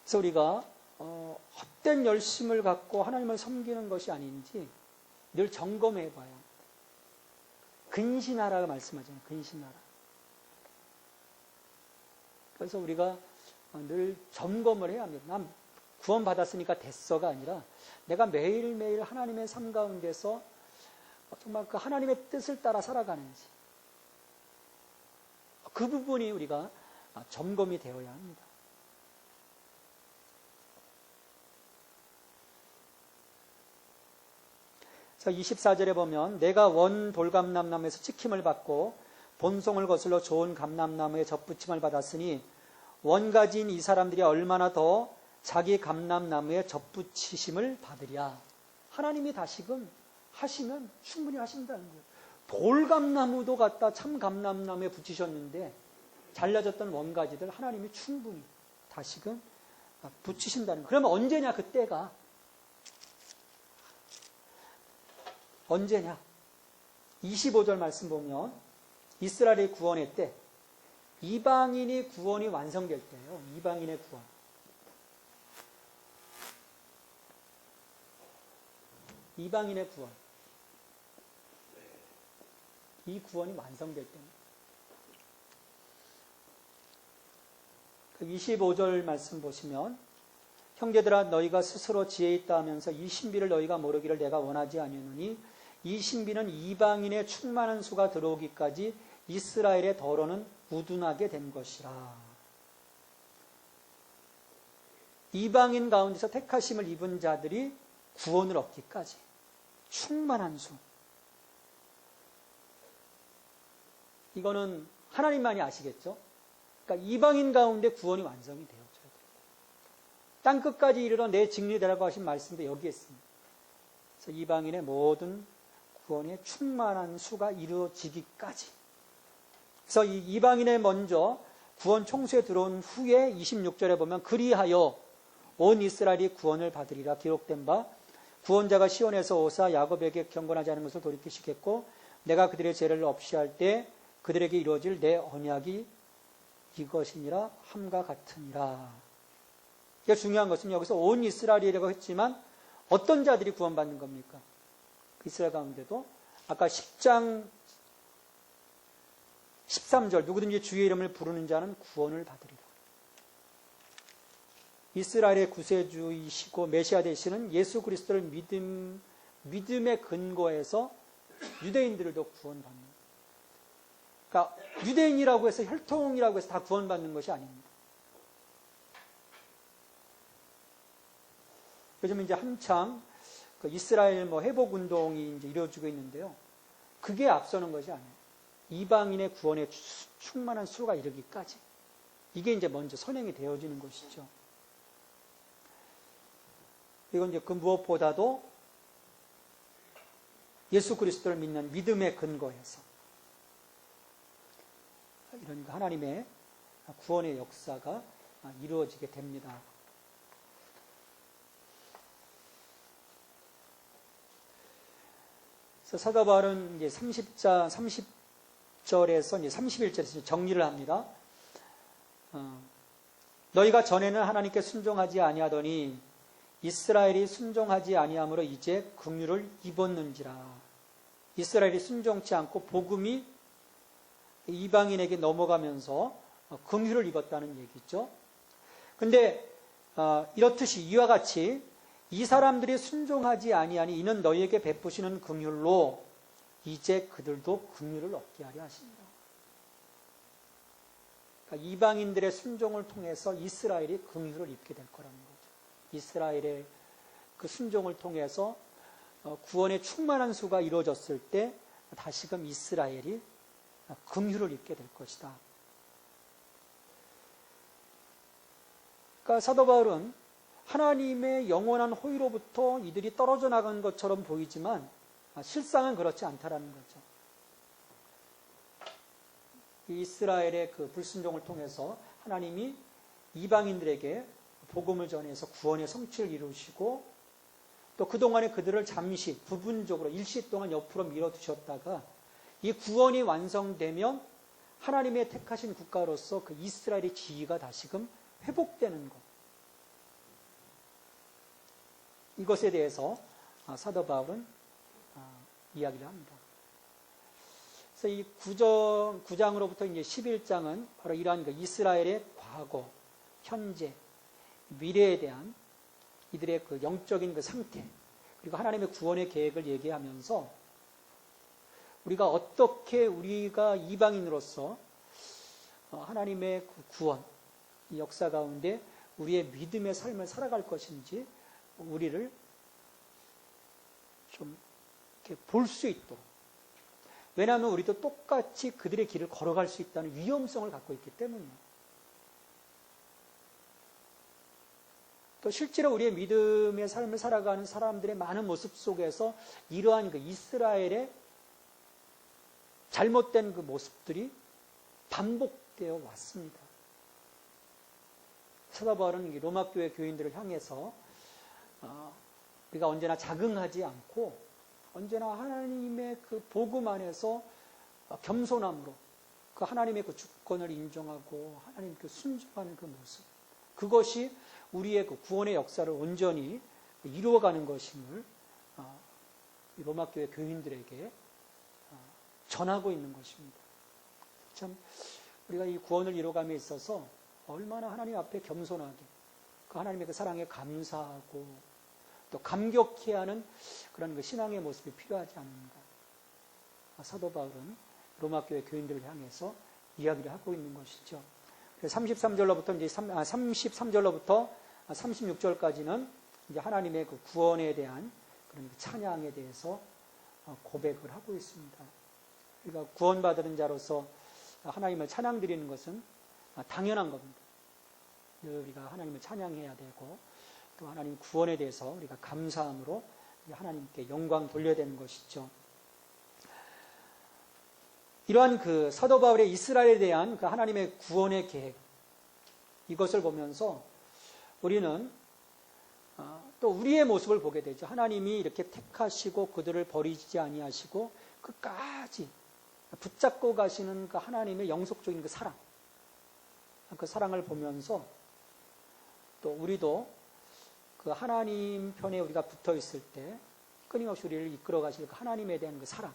그래서 우리가 헛된 열심을 갖고 하나님을 섬기는 것이 아닌지 늘 점검해 봐야 합니다. 근신하라고 말씀하잖아요. 근신하라. 그래서 우리가 늘 점검을 해야 합니다. 난 구원받았으니까 됐어가 아니라 내가 매일매일 하나님의 삶 가운데서 정말 그 하나님의 뜻을 따라 살아가는지 그 부분이 우리가 점검이 되어야 합니다. 그래서 24절에 보면 내가 원 돌감람나무에서 찍힘을 받고 본송을 거슬러 좋은 감람나무에 접붙임을 받았으니 원가지인 이 사람들이 얼마나 더 자기 감람나무에 접붙이심을 받으랴. 하나님이 다시금 하시면 충분히 하신다는 거예요. 돌감나무도 갖다 참 감람나무에 붙이셨는데 잘라졌던 원가지들 하나님이 충분히 다시금 붙이신다는 거예요. 그러면 언제냐 그때가 언제냐? 25절 말씀 보면 이스라엘의 구원의 때 이방인의 구원이 완성될 때예요. 이방인의 구원. 이방인의 구원. 이 구원이 완성될 때입니다. 25절 말씀 보시면 형제들아 너희가 스스로 지혜 있다 하면서 이 신비를 너희가 모르기를 내가 원하지 아니하노니 이 신비는 이방인의 충만한 수가 들어오기까지 이스라엘의 더러는 우둔하게 된 것이라. 이방인 가운데서 택하심을 입은 자들이 구원을 얻기까지 충만한 수. 이거는 하나님만이 아시겠죠? 그러니까 이방인 가운데 구원이 완성이 되어져야 돼요. 땅 끝까지 이르러 내 직리되라고 하신 말씀도 여기에 있습니다. 그래서 이방인의 모든 구원의 충만한 수가 이루어지기까지. 그래서 이 이방인의 먼저 구원 총수에 들어온 후에 26절에 보면 그리하여 온 이스라엘이 구원을 받으리라 기록된 바 구원자가 시온에서 오사 야곱에게 경건하지 않은 것을 돌이키시겠고 내가 그들의 죄를 없이 할 때 그들에게 이루어질 내 언약이 이것이니라 함과 같으니라. 이게 중요한 것은 여기서 온 이스라엘이라고 했지만 어떤 자들이 구원받는 겁니까? 이스라엘 가운데도 아까 10장 13절 누구든지 주의 이름을 부르는 자는 구원을 받으리라. 이스라엘의 구세주이시고 메시아 되시는 예수 그리스도를 믿음의 근거에서 유대인들도 구원받는. 그러니까 유대인이라고 해서 혈통이라고 해서 다 구원받는 것이 아닙니다. 요즘 이제 한참 그 이스라엘 회복 운동이 이제 이루어지고 있는데요. 그게 앞서는 것이 아니에요. 이방인의 구원에 충만한 수가 이르기까지. 이게 이제 먼저 선행이 되어지는 것이죠. 이건 이제 그 무엇보다도 예수 그리스도를 믿는 믿음의 근거에서 이런 하나님의 구원의 역사가 이루어지게 됩니다. 그래서 사도 바울은 이제 30절에서 이제 31절에서 정리를 합니다. 너희가 전에는 하나님께 순종하지 아니하더니 이스라엘이 순종하지 아니함으로 이제 긍휼을 입었는지라. 이스라엘이 순종치 않고 복음이 이방인에게 넘어가면서 긍휼을 입었다는 얘기죠. 근데 이렇듯이 이와 같이 이 사람들이 순종하지 아니하니 이는 너희에게 베푸시는 긍휼로 이제 그들도 긍휼을 얻게 하려 하신다. 그러니까 이방인들의 순종을 통해서 이스라엘이 긍휼을 입게 될 거라는 거죠. 이스라엘의 그 순종을 통해서 구원의 충만한 수가 이루어졌을 때 다시금 이스라엘이 긍휼을 입게 될 것이다. 그러니까 사도 바울은 하나님의 영원한 호의로부터 이들이 떨어져 나간 것처럼 보이지만 실상은 그렇지 않다라는 거죠. 이스라엘의 그 불순종을 통해서 하나님이 이방인들에게 복음을 전해서 구원의 성취를 이루시고 또 그동안에 그들을 잠시 부분적으로 일시 동안 옆으로 밀어두셨다가 이 구원이 완성되면 하나님의 택하신 국가로서 그 이스라엘의 지위가 다시금 회복되는 것. 이것에 대해서 사도 바울은 이야기를 합니다. 그래서 이 9장으로부터 이제 11장은 바로 이러한 그 이스라엘의 과거, 현재, 미래에 대한 이들의 그 영적인 그 상태, 그리고 하나님의 구원의 계획을 얘기하면서 우리가 어떻게 우리가 이방인으로서 하나님의 그 구원, 이 역사 가운데 우리의 믿음의 삶을 살아갈 것인지 우리를 좀 이렇게 볼 수 있도록. 왜냐하면 우리도 똑같이 그들의 길을 걸어갈 수 있다는 위험성을 갖고 있기 때문이에요. 또 실제로 우리의 믿음의 삶을 살아가는 사람들의 많은 모습 속에서 이러한 그 이스라엘의 잘못된 그 모습들이 반복되어 왔습니다. 사도 바울은 로마 교회 교인들을 향해서 우리가 언제나 자긍하지 않고 언제나 하나님의 그 복음 안에서 겸손함으로 그 하나님의 그 주권을 인정하고 하나님께 순종하는 그 모습, 그것이 우리의 그 구원의 역사를 온전히 이루어가는 것임을 로마 교회 교인들에게 전하고 있는 것입니다. 참 우리가 이 구원을 이루어감에 있어서 얼마나 하나님 앞에 겸손하게 그 하나님의 그 사랑에 감사하고 또 감격해하는 그런 그 신앙의 모습이 필요하지 않은가. 사도 바울은 로마 교회 교인들을 향해서 이야기를 하고 있는 것이죠. 33절로부터 이제 33절로부터 36절까지는 이제 하나님의 그 구원에 대한 그런 찬양에 대해서 고백을 하고 있습니다. 그러니까 구원받은 자로서 하나님을 찬양 드리는 것은 당연한 겁니다. 우리가 하나님을 찬양해야 되고 또 하나님 구원에 대해서 우리가 감사함으로 하나님께 영광 돌려야 되는 것이죠. 이러한 그 사도 바울의 이스라엘에 대한 그 하나님의 구원의 계획, 이것을 보면서 우리는 또 우리의 모습을 보게 되죠. 하나님이 이렇게 택하시고 그들을 버리지 아니하시고 끝까지 붙잡고 가시는 그 하나님의 영속적인 그 사랑, 그 사랑을 보면서 또 우리도 그 하나님 편에 우리가 붙어 있을 때 끊임없이 우리를 이끌어 가실 그 하나님에 대한 그 사랑,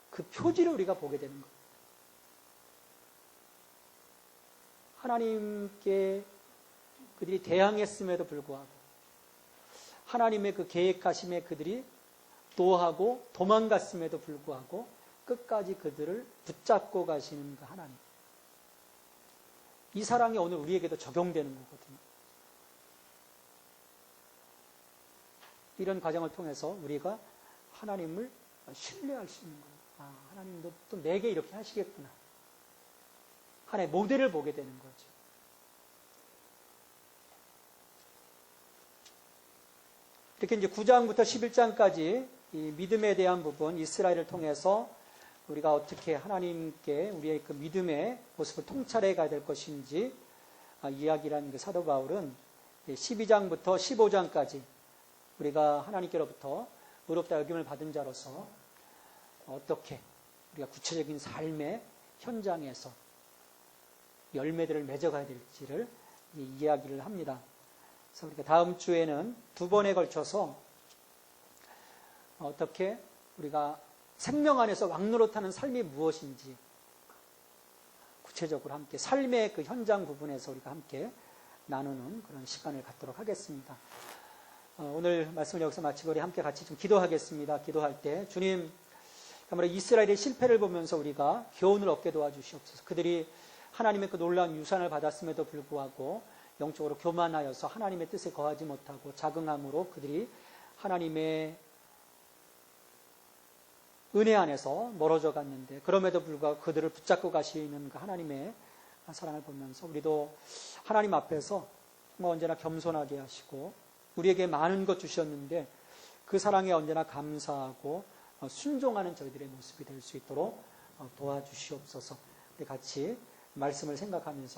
그 표지를 우리가 보게 되는 거예요. 하나님께 그들이 대항했음에도 불구하고 하나님의 그 계획하심에 그들이 노하고 도망갔음에도 불구하고 끝까지 그들을 붙잡고 가시는 그 하나님. 이 사랑이 오늘 우리에게도 적용되는 거거든요. 이런 과정을 통해서 우리가 하나님을 신뢰할 수 있는 거예요. 하나님도 또 내게 이렇게 하시겠구나. 하나의 모델을 보게 되는 거죠. 이렇게 이제 9장부터 11장까지 이 믿음에 대한 부분, 이스라엘을 통해서 우리가 어떻게 하나님께 우리의 그 믿음의 모습을 통찰해 가야 될 것인지 이야기라는 그 사도 바울은 12장부터 15장까지 우리가 하나님께로부터 의롭다 여김을 받은 자로서 어떻게 우리가 구체적인 삶의 현장에서 열매들을 맺어가야 될지를 이야기를 합니다. 그래서 우리가 다음 주에는 두 번에 걸쳐서 어떻게 우리가 생명 안에서 왕노릇하는 삶이 무엇인지 구체적으로 함께 삶의 그 현장 부분에서 우리가 함께 나누는 그런 시간을 갖도록 하겠습니다. 오늘 말씀을 여기서 마치고 우리 함께 같이 좀 기도하겠습니다. 기도할 때 주님, 아무래도 이스라엘의 실패를 보면서 우리가 교훈을 얻게 도와주시옵소서. 그들이 하나님의 그 놀라운 유산을 받았음에도 불구하고 영적으로 교만하여서 하나님의 뜻에 거하지 못하고 자긍함으로 그들이 하나님의 은혜 안에서 멀어져 갔는데 그럼에도 불구하고 그들을 붙잡고 가시는 그 하나님의 사랑을 보면서 우리도 하나님 앞에서 언제나 겸손하게 하시고 우리에게 많은 것 주셨는데 그 사랑에 언제나 감사하고 순종하는 저희들의 모습이 될 수 있도록 도와주시옵소서. 우리 같이 말씀을 생각하면서